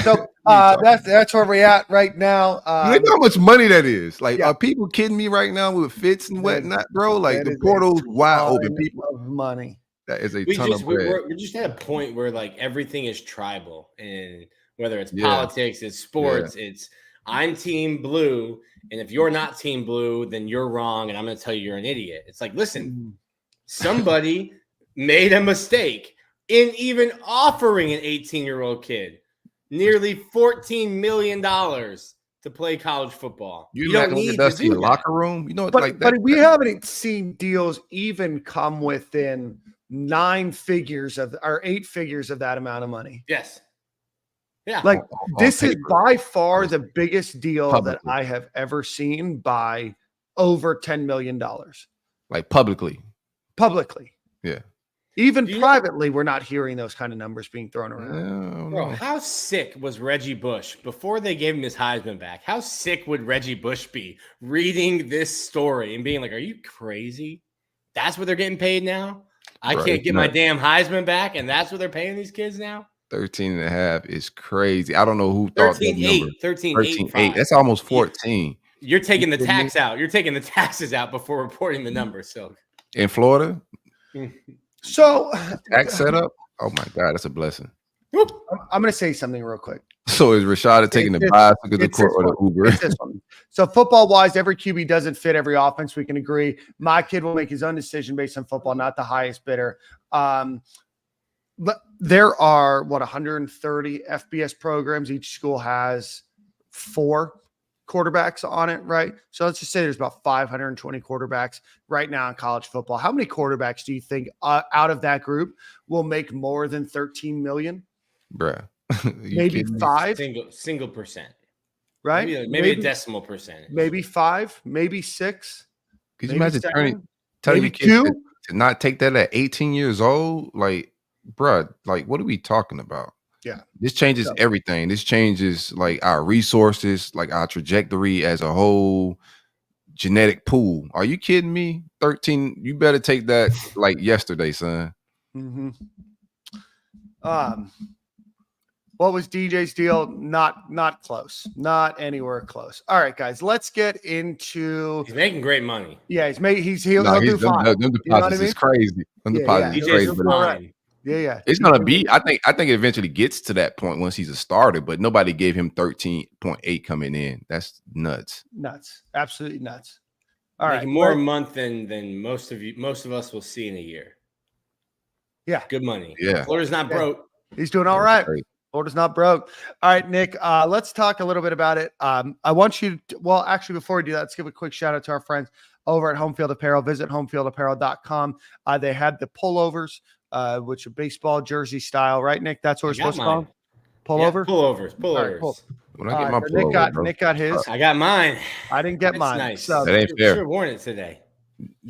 So that's where we're at right now. You know how much money that is. Like, are people kidding me right now with fits and whatnot, bro? Like the portal's wide open. People of money. That is a ton of bread. We're just at a point where like everything is tribal, and whether it's politics, it's sports, it's I'm team blue, and if you're not team blue, then you're wrong, and I'm going to tell you you're an idiot. It's like, listen, somebody made a mistake in even offering an 18-year-old kid nearly $14 million to play college football. You don't need to do that. Locker room, but we haven't seen deals even come within 9 figures of or 8 figures of that amount of money. Yes. Yeah. Like this is by far the biggest deal that I have ever seen by over $10 million. Like publicly. Yeah. Even privately, we're not hearing those kind of numbers being thrown around. Bro, how sick was Reggie Bush before they gave him his Heisman back? How sick would Reggie Bush be reading this story and being like, are you crazy? That's what they're getting paid now? I can't get my damn Heisman back, and that's what they're paying these kids now? 13.5 is crazy. I don't know who thought that number. 13.8. That's almost 14. You're taking the tax out. You're taking the taxes out before reporting the number. So in Florida? So tax setup? Oh my God, that's a blessing. I'm going to say something real quick. So is Rashada taking the bicycle to court or the Uber? So football wise, every QB doesn't fit every offense. We can agree. My kid will make his own decision based on football, not the highest bidder. But there are 130 FBS programs. Each school has 4. quarterbacks on it, right? So let's just say there's about 520 quarterbacks right now in college football. How many quarterbacks do you think out of that group will make more than 13 million? Bruh. Maybe 5. Single percent. Right? Maybe a decimal percentage. Maybe 5, maybe 6. Could you imagine telling your kids to not take that at 18 years old? Like, bruh, like, what are we talking about? Yeah. This changes everything. This changes like our resources, like our trajectory as a whole genetic pool. Are you kidding me? 13, you better take that like yesterday, son. Mm-hmm. What was DJ's deal? Not close. Not anywhere close. All right, guys, let's get into. He's making great money. Yeah, he'll do fine. Them deposits is crazy. Deposits is crazy. Fine. Yeah. It's gonna be. I think it eventually gets to that point once he's a starter. But nobody gave him 13.8 coming in. That's nuts. Nuts. Absolutely nuts. All making right, more a month than most of us will see in a year. Yeah, good money. Yeah, Florida's not broke. He's doing all right. Florida's not broke. All right, Nick, let's talk a little bit about it. I want you to, well, actually, before we do that, let's give a quick shout out to our friends over at Home Field Apparel. Visit homefieldapparel.com. They had the pullovers, which are baseball jersey style, right, Nick? That's what we're supposed to call them? Pullover? Yeah, pullovers. Right, cool. When I get my pullover, Nick got his. I got mine. I didn't get mine. Nice. So that ain't fair. Should have worn it today.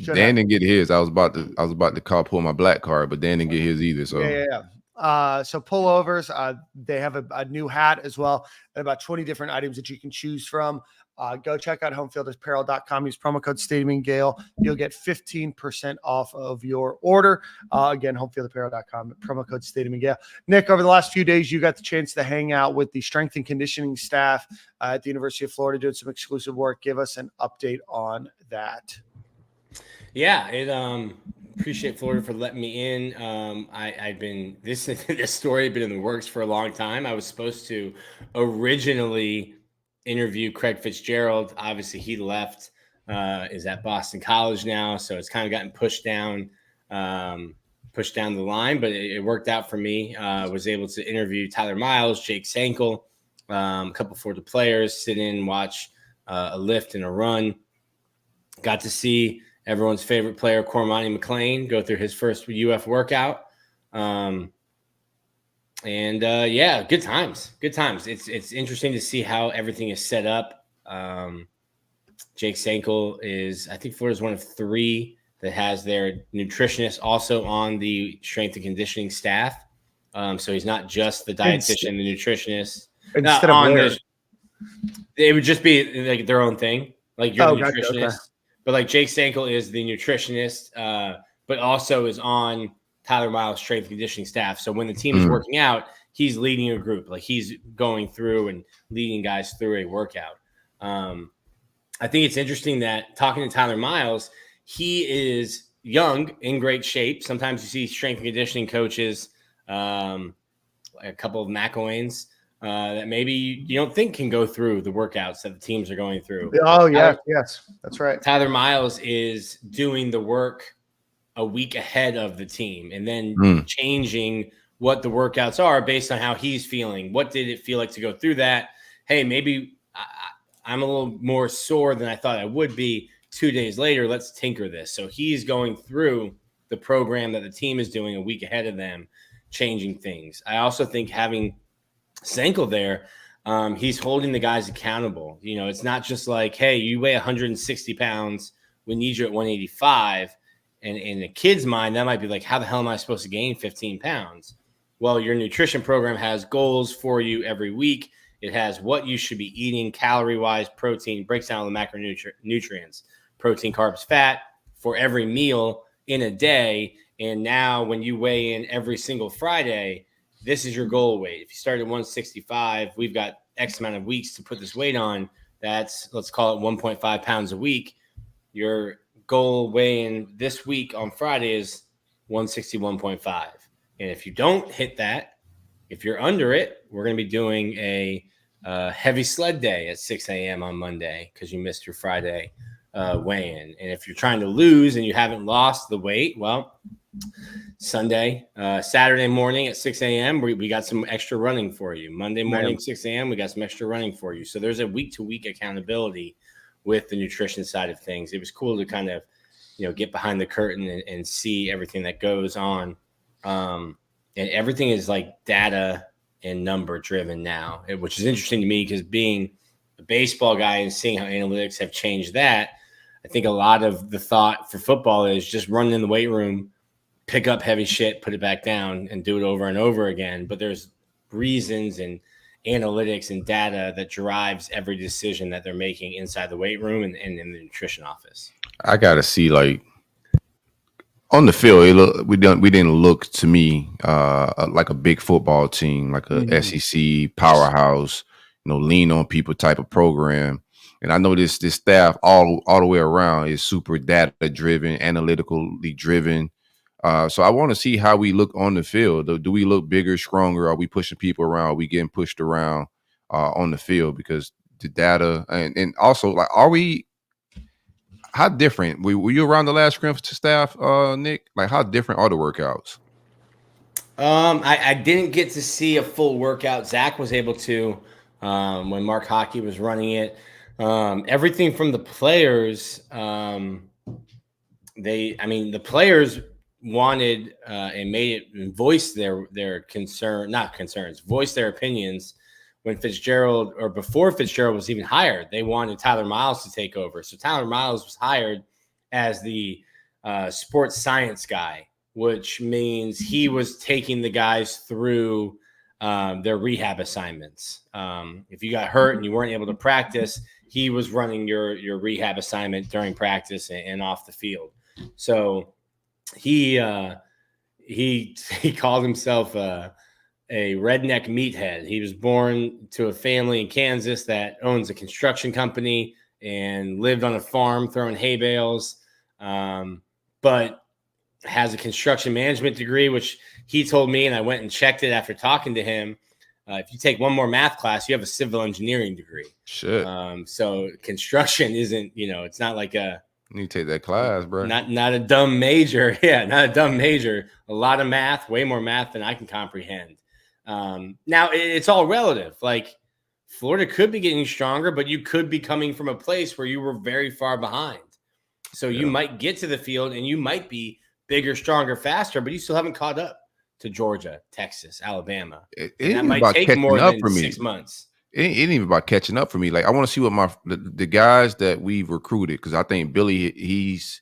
Dan didn't get his. I was about to pull my black card, but Dan didn't get his either. So so pullovers, they have a new hat as well, and about 20 different items that you can choose from. Go check out homefieldapparel.com. Use promo code Stadium and Gale. You'll get 15% off of your order. Again, homefieldapparel.com, promo code Stadium and Gale. Nick, over the last few days, you got the chance to hang out with the strength and conditioning staff at the University of Florida doing some exclusive work. Give us an update on that. Yeah, appreciate Florida for letting me in. I've been this story had been in the works for a long time. I was supposed to originally interview Craig Fitzgerald. Obviously, he left. Is at Boston College now, so it's kind of gotten pushed down the line. But it worked out for me. Was able to interview Tyler Miles, Jake Sankel, a couple of Florida players, sit in and watch a lift and a run. Got to see everyone's favorite player, Cormani McClain, go through his first UF workout. Good times. It's interesting to see how everything is set up. Jake Sankel is, I think Florida's one of 3 that has their nutritionist also on the strength and conditioning staff. So he's not just the dietitian, the nutritionist. Instead of it would just be like their own thing. Like you're the nutritionist. Gotcha, okay. But like Jake Sankel is the nutritionist, but also is on Tyler Miles' strength and conditioning staff. So when the team is working out, he's leading a group. Like he's going through and leading guys through a workout. I think it's interesting that talking to Tyler Miles, he is young, in great shape. Sometimes you see strength and conditioning coaches, like a couple of McElwains, that maybe you don't think can go through the workouts that the teams are going through. Oh, yeah. Yes, that's right. Tyler Miles is doing the work a week ahead of the team and then changing what the workouts are based on how he's feeling. What did it feel like to go through that? Hey, maybe I'm a little more sore than I thought I would be. 2 days later, let's tinker this. So he's going through the program that the team is doing a week ahead of them, changing things. I also think having Sankel there, he's holding the guys accountable. You know, it's not just like, hey, you weigh 160 pounds, we need you at 185. And in a kid's mind, that might be like, how the hell am I supposed to gain 15 pounds? Well, your nutrition program has goals for you every week. It has what you should be eating calorie-wise, protein, breaks down the macronutrients, protein, carbs, fat for every meal in a day. And now when you weigh in every single Friday, this is your goal weight. If you start at 165, we've got X amount of weeks to put this weight on. That's, let's call it 1.5 pounds a week. Your goal weigh-in this week on Friday is 161.5. And if you don't hit that, if you're under it, we're going to be doing a heavy sled day at 6 a.m. on Monday because you missed your Friday weigh-in. And if you're trying to lose and you haven't lost the weight, well, Sunday, Saturday morning at 6 a.m., we got some extra running for you. Monday morning, 6 a.m., we got some extra running for you. So there's a week-to-week accountability with the nutrition side of things. It was cool to kind of, get behind the curtain and see everything that goes on. And everything is like data and number driven now, which is interesting to me because being a baseball guy and seeing how analytics have changed that, I think a lot of the thought for football is just run in the weight room, pick up heavy shit, put it back down, and do it over and over again. But there's reasons and analytics and data that drives every decision that they're making inside the weight room and in the nutrition office. I gotta see, like, on the field, we didn't look to me like a big football team, like a SEC powerhouse, lean on people type of program. And I know this staff all the way around is super data driven, analytically driven. So I want to see how we look on the field. Do we look bigger, stronger? Are we pushing people around? Are we getting pushed around on the field? Because the data and also, like, how different were you around the last scrim staff, Nick? Like, how different are the workouts? I didn't get to see a full workout. Zach was able to when Mark Hockey was running it. Everything from the players, the players wanted and made it and voiced their concern, not concerns, voiced their opinions when Fitzgerald, or before Fitzgerald was even hired. They wanted Tyler Miles to take over. So Tyler Miles was hired as the sports science guy, which means he was taking the guys through their rehab assignments. If you got hurt and you weren't able to practice, he was running your rehab assignment during practice and off the field. So he called himself a redneck meathead. He was born to a family in Kansas that owns a construction company and lived on a farm throwing hay bales, but has a construction management degree, which he told me, and I went and checked it after talking to him. If you take one more math class, you have a civil engineering degree. Shit. So construction isn't, it's not like a, you need to take that class, bro. Not a dumb major. Yeah, not a dumb major. A lot of math, way more math than I can comprehend. Now it's all relative. Like, Florida could be getting stronger, but you could be coming from a place where you were very far behind. So you might get to the field and you might be bigger, stronger, faster, but you still haven't caught up to Georgia, Texas, Alabama. That might take more than 6 months. It ain't even about catching up for me. Like, I want to see what the guys that we've recruited, because I think Billy, he's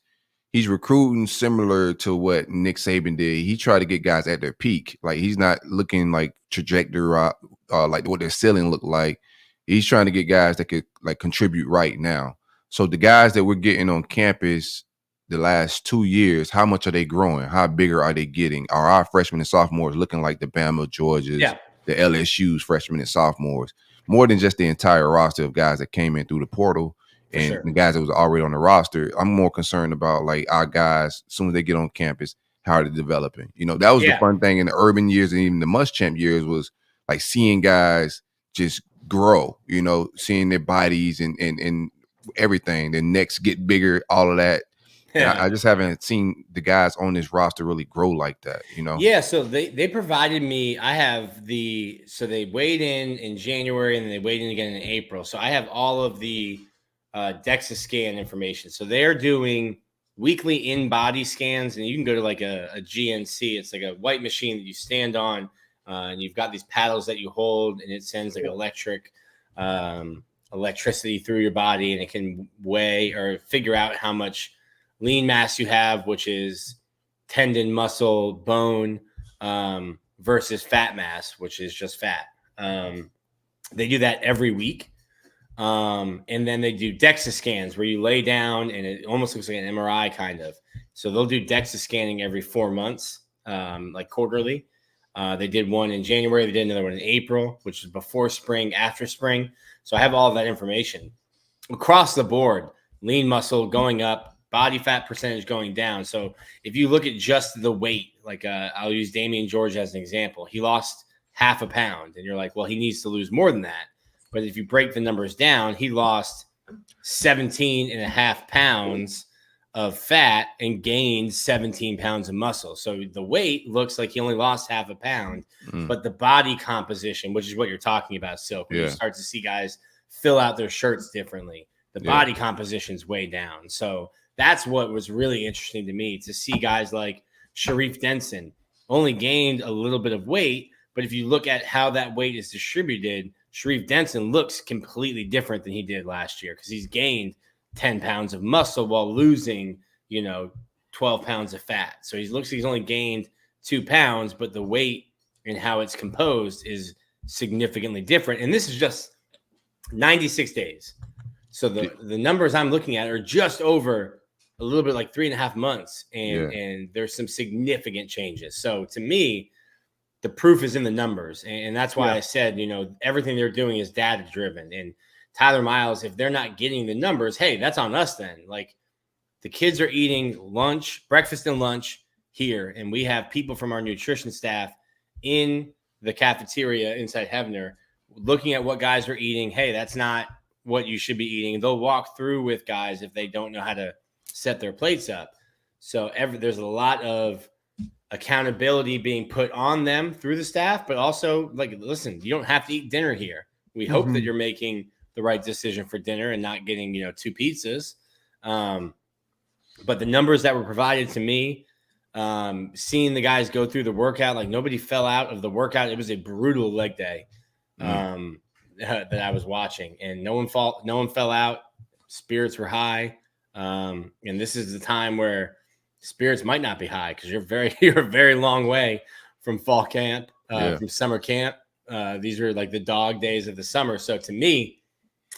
recruiting similar to what Nick Saban did. He tried to get guys at their peak. Like, he's not looking like trajectory, like what their ceiling looked like. He's trying to get guys that could, like, contribute right now. So the guys that we're getting on campus the last 2 years, how much are they growing? How bigger are they getting? Are our freshmen and sophomores looking like the Bama, Georgias, the LSU's freshmen and sophomores? More than just the entire roster of guys that came in through the portal and the guys that was already on the roster. I'm more concerned about, like, our guys, as soon as they get on campus, how are they developing? That was the fun thing in the urban years and even the Muschamp years, was like seeing guys just grow, seeing their bodies and everything, their necks get bigger, all of that. Yeah. I just haven't seen the guys on this roster really grow like that, Yeah, so they provided me, so they weighed in January and then they weighed in again in April. So I have all of the DEXA scan information. So they're doing weekly in-body scans, and you can go to like a GNC. It's like a white machine that you stand on, and you've got these paddles that you hold, and it sends like electricity through your body, and it can weigh or figure out how much lean mass you have, which is tendon, muscle, bone, versus fat mass, which is just fat. They do that every week. And then they do DEXA scans where you lay down and it almost looks like an MRI kind of. So they'll do DEXA scanning every 4 months, like quarterly. They did one in January. They did another one in April, which is before spring, after spring. So I have all of that information across the board. Lean muscle going up, body fat percentage going down. So if you look at just the weight, like I'll use Damian George as an example. He lost half a pound, and you're like, well, he needs to lose more than that. But if you break the numbers down, he lost 17.5 pounds of fat and gained 17 pounds of muscle. So the weight looks like he only lost half a pound, but the body composition, which is what you're talking about, Silk, when you start to see guys fill out their shirts differently, the body composition's way down. So that's what was really interesting to me, to see guys like Sharif Denson only gained a little bit of weight, but if you look at how that weight is distributed, Sharif Denson looks completely different than he did last year, because he's gained 10 pounds of muscle while losing, 12 pounds of fat. So he's only gained 2 pounds, but the weight and how it's composed is significantly different. And this is just 96 days. So the numbers I'm looking at are just over a little bit like 3.5 months. And there's some significant changes. So to me, the proof is in the numbers. And that's why I said, everything they're doing is data driven. And Tyler Miles, if they're not getting the numbers, hey, that's on us then. Like, the kids are eating breakfast and lunch here, and we have people from our nutrition staff in the cafeteria inside Heavener looking at what guys are eating. Hey, that's not what you should be eating. They'll walk through with guys if they don't know how to set their plates up. So there's a lot of accountability being put on them through the staff, but also, like, listen, you don't have to eat dinner here. We hope that you're making the right decision for dinner and not getting, 2 pizzas. But the numbers that were provided to me, seeing the guys go through the workout, like, nobody fell out of the workout. It was a brutal leg day that I was watching, and no one fell out. Spirits were high. And this is the time where spirits might not be high, because you're a very long way from fall camp, from summer camp. These are like the dog days of the summer. So to me,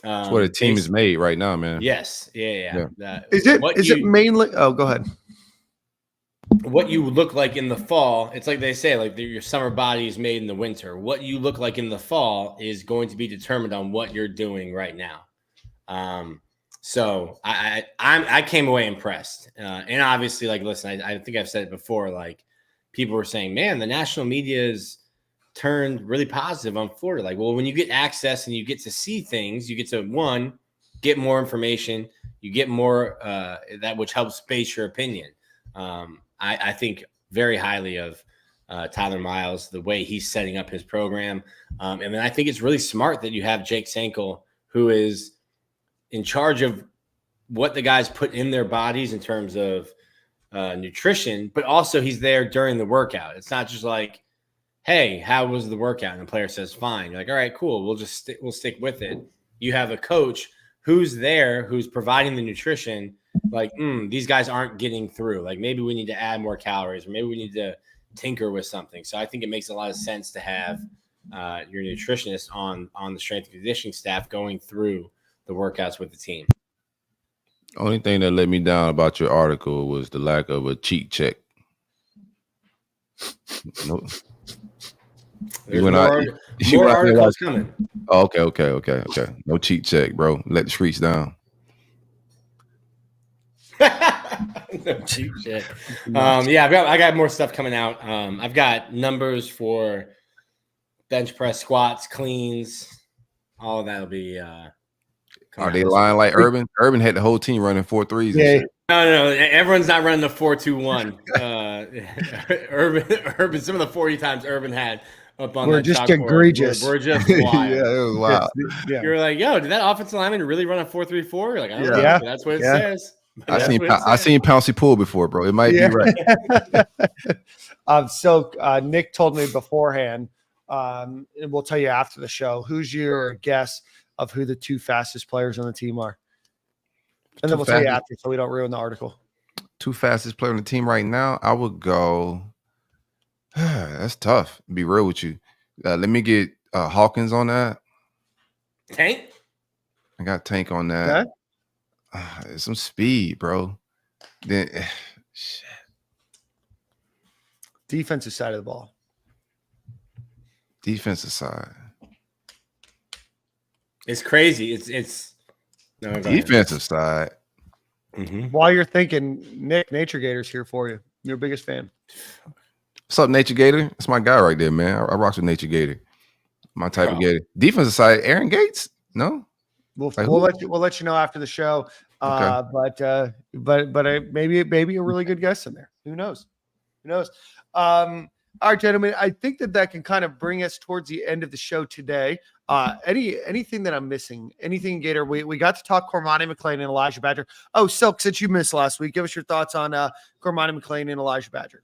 that's what a team is made right now, man. Yes. Yeah. Is it mainly? Oh, go ahead. What you look like in the fall, it's like they say, like, your summer body is made in the winter. What you look like in the fall is going to be determined on what you're doing right now. So I came away impressed. And obviously, like, listen, I think I've said it before, like, people were saying, man, the national media is turned really positive on Florida. Like, well, when you get access and you get to see things, you get to, get more information, you get more that which helps base your opinion. I think very highly of Tyler Miles, the way he's setting up his program. And then I think it's really smart that you have Jake Sankel, who is in charge of what the guys put in their bodies in terms of nutrition, but also he's there during the workout. It's not just like, hey, how was the workout? And the player says, fine. You're like, all right, cool. We'll stick with it. You have a coach who's there, who's providing the nutrition. Like, these guys aren't getting through. Like, maybe we need to add more calories, or maybe we need to tinker with something. So I think it makes a lot of sense to have your nutritionist on the strength and conditioning staff going through the workouts with the team. Only thing that let me down about your article was the lack of a cheat check. Nope. There's more articles coming. Oh, okay. No cheat check, bro. Let the streets down. No cheat check. I got more stuff coming out. I've got numbers for bench press, squats, cleans. All of that'll be. Are they lying like Urban? Urban had the whole team running 4 3s. Yeah. No. Everyone's not running the 4-2-1. Urban. Some of the 40 times Urban had up on. We're just egregious. We're just wild. Yeah, it was wild. Yeah. You're like, yo, did that offensive lineman really run a 4-3-4? You're like, I don't know. That's what it says. I seen Pouncey pull before, bro. It might be right. So Nick told me beforehand, and we'll tell you after the show, who's your guess of who the 2 fastest players on the team are? And then we'll tell you after, so we don't ruin the article. 2 fastest players on the team right now, I would go. That's tough. Be real with you. Let me get Hawkins on that. Tank? I got Tank on that. Okay. Some speed, bro. Then shit. Defensive side of the ball. Defensive side. It's crazy. It's defensive side. Mm-hmm. While you're thinking, Nick, Nature Gator's here for you. You're a biggest fan. What's up, Nature Gator? That's my guy right there, man. I rock with Nature Gator. My type of Gator. Defensive side, Aaron Gates? No? We'll let you know after the show. But maybe a really good guest in there. Who knows? All right, gentlemen, I think that can kind of bring us towards the end of the show today. Anything that I'm missing? Anything, Gator? We got to talk Cormani McClain and Elijah Badger. Oh, Silk, since you missed last week, give us your thoughts on Cormani McClain and Elijah Badger.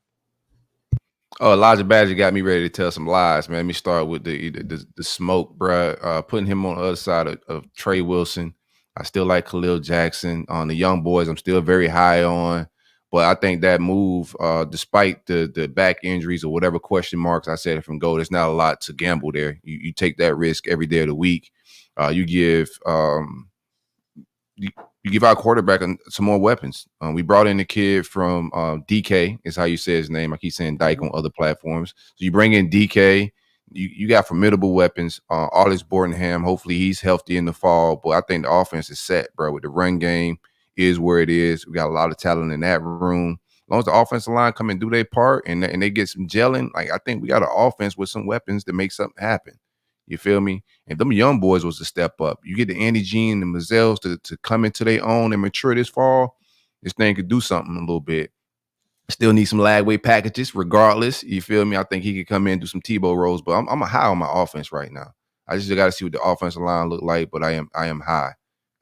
Oh, Elijah Badger got me ready to tell some lies, man. Let me start with the smoke, bro. Putting him on the other side of Trey Wilson. I still like Khalil Jackson. On the young boys, I'm still very high on. But I think that move, despite the back injuries or whatever question marks I said from goal, there's not a lot to gamble there. You take that risk every day of the week. You give our quarterback some more weapons. We brought in a kid from DK, is how you say his name. I keep saying Dyke on other platforms. So you bring in DK. You got formidable weapons. Arlis Bordenham, hopefully he's healthy in the fall. But I think the offense is set, bro, with the run game. Is where it is. We got a lot of talent in that room. As long as the offensive line come and do their part and they get some gelling, like I think we got an offense with some weapons to make something happen. You feel me? And them young boys was a step up. You get the Andy Jean and the Mazells to come into their own and mature this fall. This thing could do something a little bit. Still need some lag weight packages, regardless. You feel me? I think he could come in and do some Tebow rolls, but I'm high on my offense right now. I just got to see what the offensive line look like, but I am high.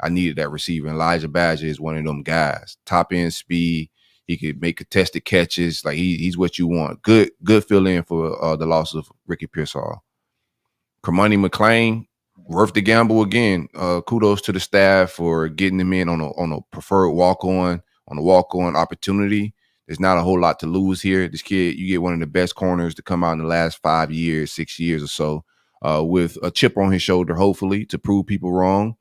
I needed that receiver. And Elijah Badger is one of them guys. Top end speed. He could make contested catches. Like he's what you want. Good fill in for the loss of Ricky Pearsall. Cormani McClain, worth the gamble again. Kudos to the staff for getting him in on a preferred walk-on opportunity. There's not a whole lot to lose here. This kid, you get one of the best corners to come out in the last 5 years, 6 years or so, with a chip on his shoulder, hopefully, to prove people wrong.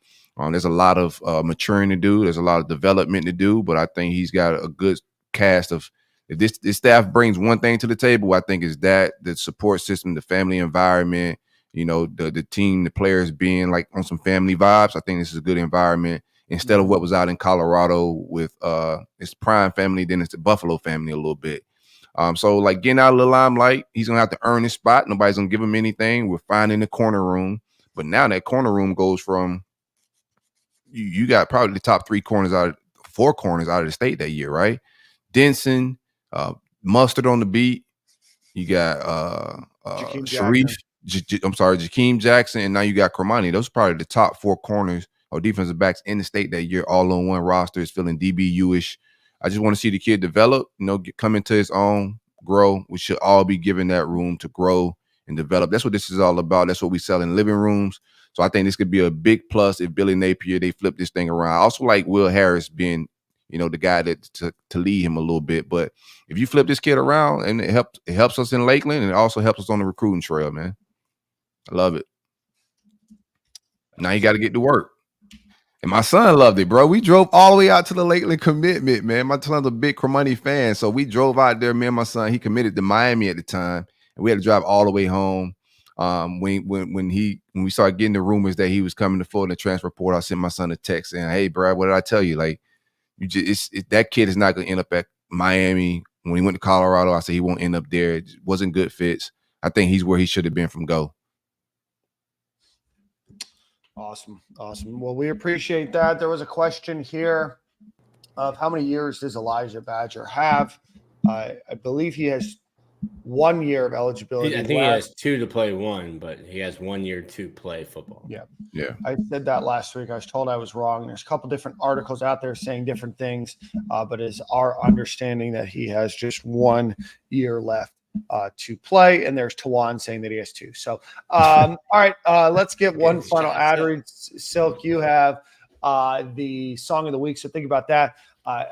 There's a lot of maturing to do. There's a lot of development to do, but I think he's got a good cast of. If this staff brings one thing to the table, I think is that the support system, the family environment, the team, the players being like on some family vibes. I think this is a good environment instead of what was out in Colorado with its prime family. Then it's the Buffalo family a little bit. So like getting out of the limelight, he's gonna have to earn his spot. Nobody's gonna give him anything. We're finding the corner room, but now that corner room goes from. You got probably the top 4 corners out of the state that year, right? Denson, Mustard on the beat. You got Sharif. Jakeem Jackson, and now you got Cormani. Those are probably the top 4 corners or defensive backs in the state that year, all on one roster. Is feeling DBU-ish. I just want to see the kid develop, come into his own, grow. We should all be given that room to grow and develop. That's what this is all about. That's what we sell in living rooms. So I think this could be a big plus if Billy Napier, they flip this thing around. I also like Will Harris being, the guy that to lead him a little bit. But if you flip this kid around, and it helps us in Lakeland, and it also helps us on the recruiting trail, man. I love it. Now you got to get to work. And my son loved it, bro. We drove all the way out to the Lakeland commitment, man. My son's a big Cormani fan. So we drove out there, me and my son. He committed to Miami at the time. And we had to drive all the way home. When we started getting the rumors that he was coming to Florida transfer portal, I sent my son a text saying, "Hey, bro, what did I tell you? Like, that kid is not going to end up at Miami. When he went to Colorado, I said he won't end up there. It wasn't good fits. I think he's where he should have been from go." Awesome. Well, we appreciate that. There was a question here of how many years does Elijah Badger have? I believe he has 1 year of eligibility. I think he has 2 to play 1, but he has 1 year to play football. Yeah. I said that last week. I was told I was wrong. There's a couple different articles out there saying different things, but it's our understanding that he has just 1 year left to play, and there's Tawan saying that he has 2. So, all right, let's get one final ad read. Silk, you have the song of the week, so think about that.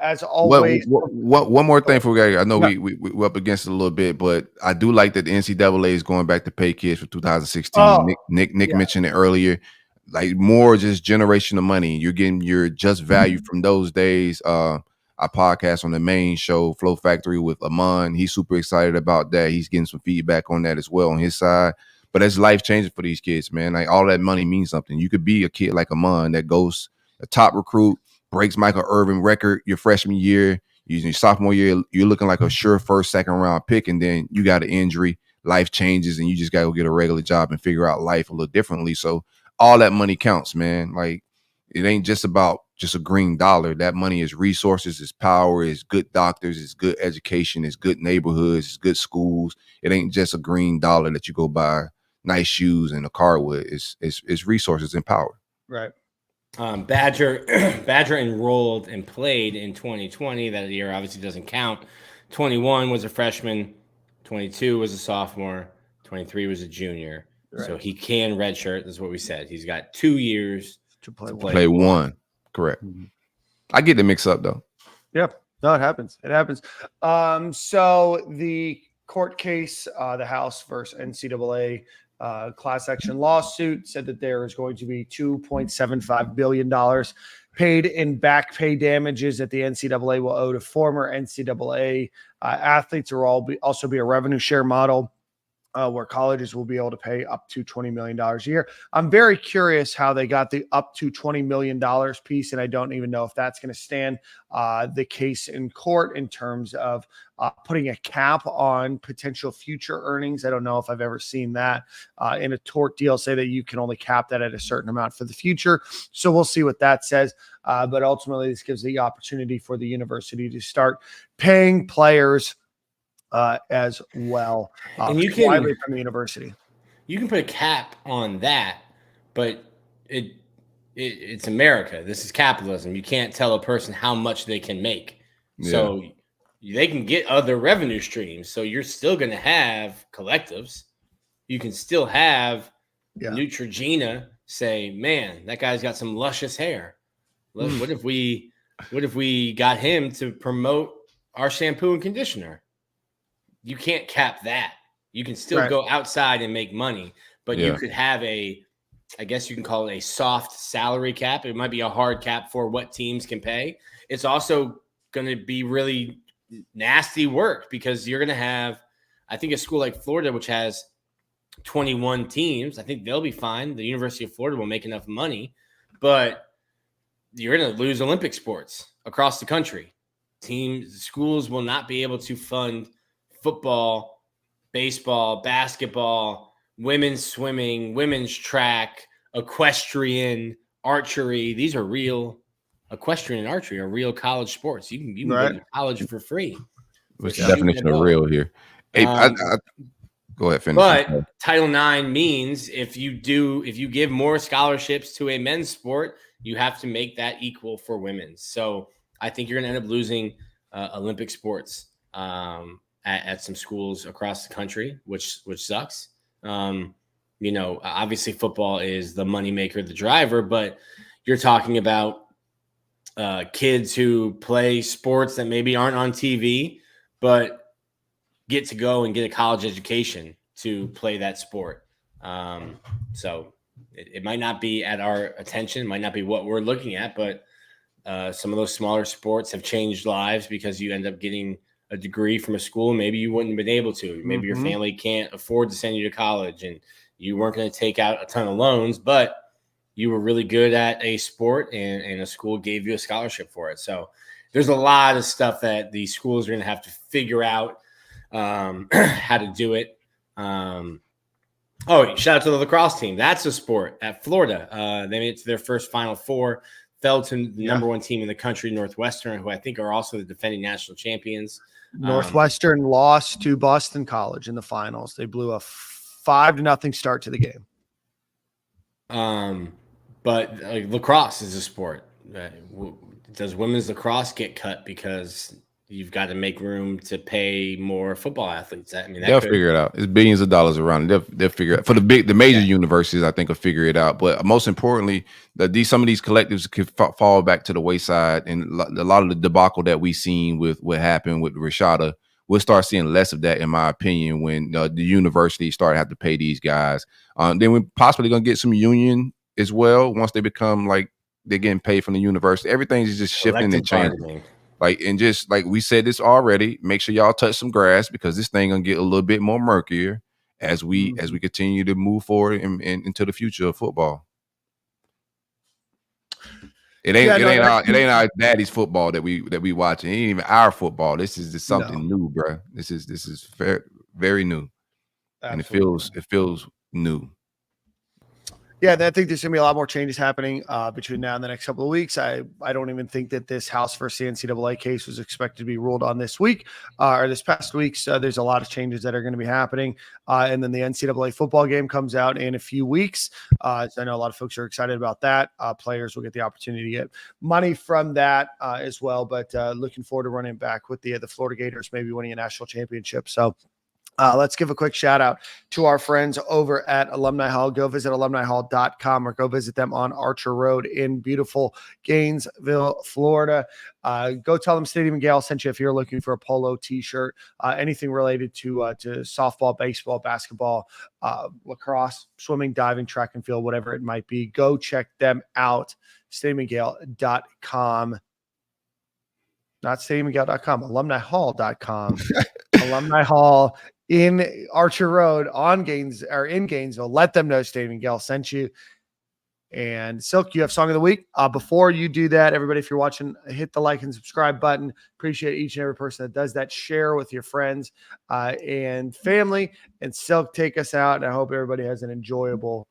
As always, one more thing for I know we're up against it a little bit, but I do like that the NCAA is going back to pay kids for 2016. Nick mentioned it earlier, like more just generation of money. You're getting your just value from those days. I podcast on the main show, Flow Factory, with Amon. He's super excited about that. He's getting some feedback on that as well on his side. But it's life changing for these kids, man. Like all that money means something. You could be a kid like Amon that goes a top recruit, breaks Michael Irvin record your freshman year. Your sophomore year, you're looking like a sure first, second round pick, and then you got an injury, life changes, and you just got to go get a regular job and figure out life a little differently. So all that money counts, man. Like it ain't just about just a green dollar. That money is resources, is power, is good doctors, is good education, is good neighborhoods, is good schools. It ain't just a green dollar that you go buy nice shoes and a car with. It's resources and power. Right. Badger enrolled and played in 2020. That year obviously doesn't count. 21 was a freshman, 22 was a sophomore, 23 was a junior. Right. So he can redshirt. That's what we said. He's got 2 years to play one. Correct. Mm-hmm. I get the mix up though. Yep. No, it happens. It happens. So the court case, the House versus NCAA class action lawsuit, said that there is going to be $2.75 billion paid in back pay damages that the NCAA will owe to former NCAA athletes. There will also be a revenue share model where colleges will be able to pay up to $20 million a year. I'm very curious how they got the up to $20 million piece, and I don't even know if that's going to stand the case in court in terms of putting a cap on potential future earnings. I don't know if I've ever seen that in a tort deal, say that you can only cap that at a certain amount for the future. So we'll see what that says. But ultimately, this gives the opportunity for the university to start paying players as well, and you can from the university. You can put a cap on that, but it's America. This is capitalism. You can't tell a person how much they can make. Yeah. So they can get other revenue streams. So you're still going to have collectives. You can still have Neutrogena say, "Man, that guy's got some luscious hair. What if we got him to promote our shampoo and conditioner?" You can't cap that. You can still go outside and make money, but you could have I guess you can call it a soft salary cap. It might be a hard cap for what teams can pay. It's also going to be really nasty work because you're going to have, I think, a school like Florida, which has 21 teams. I think they'll be fine. The University of Florida will make enough money, but you're going to lose Olympic sports across the country. Schools will not be able to fund football, baseball, basketball, women's swimming, women's track, equestrian, archery. These are real equestrian and archery are real college sports. You can go to college for free. What's the definition of real here? Hey, go ahead, finish. But Title IX means if you give more scholarships to a men's sport, you have to make that equal for women's. So I think you're going to end up losing Olympic sports at some schools across the country, which sucks. Obviously football is the moneymaker, the driver, but you're talking about kids who play sports that maybe aren't on TV, but get to go and get a college education to play that sport. So it might not be at our attention, might not be what we're looking at, but some of those smaller sports have changed lives because you end up getting a degree from a school maybe you wouldn't have been able to. Maybe your family can't afford to send you to college and you weren't going to take out a ton of loans, but you were really good at a sport and a school gave you a scholarship for it. So there's a lot of stuff that the schools are going to have to figure out how to do it. Shout out to the lacrosse team. That's a sport at Florida. They made it to their first Final Four, fell to the number one team in the country, Northwestern, who I think are also the defending national champions. Northwestern lost to Boston College in the finals. They blew a 5-0 start to the game. But lacrosse is a sport. Does women's lacrosse get cut because you've got to make room to pay more football athletes? I mean, they'll figure it out. It's billions of dollars around. They'll figure it out. For the major universities, I think will figure it out. But most importantly, some of these collectives could fall back to the wayside, and a lot of the debacle that we've seen with what happened with Rashada, we'll start seeing less of that, in my opinion, when the university start to have to pay these guys. Then we're possibly going to get some union as well once they become like they're getting paid from the university. Everything's just shifting and changing. And just like we said this already, make sure y'all touch some grass because this thing gonna get a little bit more murkier as we continue to move forward into the future of football. It ain't our daddy's football that we watching. It ain't even our football. This is just something new, bro. This is very, very new, absolutely. And it feels new. Yeah, I think there's going to be a lot more changes happening between now and the next couple of weeks. I don't even think that this House versus NCAA case was expected to be ruled on this week or this past week. So there's a lot of changes that are going to be happening. And then the NCAA football game comes out in a few weeks. So I know a lot of folks are excited about that. Players will get the opportunity to get money from that as well. But looking forward to running back with the Florida Gators, maybe winning a national championship. So let's give a quick shout out to our friends over at Alumni Hall. Go visit alumnihall.com or go visit them on Archer Road in beautiful Gainesville, Florida. Go tell them Stadium and Gale sent you if you're looking for a polo t-shirt, anything related to softball, baseball, basketball, lacrosse, swimming, diving, track and field, whatever it might be. Go check them out. stadiumandgale.com. Not stadiumandgale.com, alumnihall.com. Alumni Hall in Archer Road in Gainesville. Let them know Stadium and Gale sent you. And Silk, you have Song of the Week. Before you do that, everybody, if you're watching, hit the like and subscribe button. Appreciate each and every person that does that. Share with your friends and family. And Silk, take us out. And I hope everybody has an enjoyable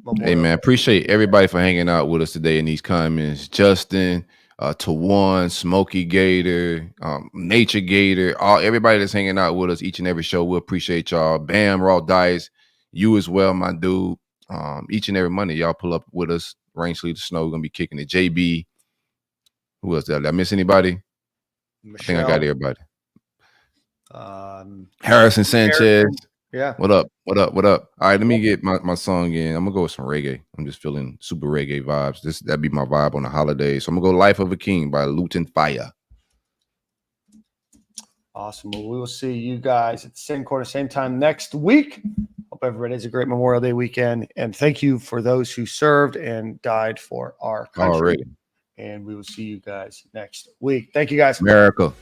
Memorial Hey, man, appreciate everybody for hanging out with us today in these comments. Justin, Tawan, Smokey Gator, Nature Gator, everybody that's hanging out with us each and every show. We appreciate y'all. Bam, Raw Dice, you as well, my dude. Each and every Monday, y'all pull up with us. Rain, sleet, snow, we're gonna be kicking it. JB, who else? Did I miss anybody? Michelle, I think I got everybody. Harrison Sanchez. Yeah. What up? All right, let me get my song in. I'm gonna go with some reggae. I'm just feeling super reggae vibes. That'd be my vibe on the holiday. So I'm gonna go Life of a King by Luton Fire. Awesome. Well, we will see you guys at the same quarter, same time next week. Hope everybody has a great Memorial Day weekend. And thank you for those who served and died for our country. Already. And we will see you guys next week. Thank you, guys. America.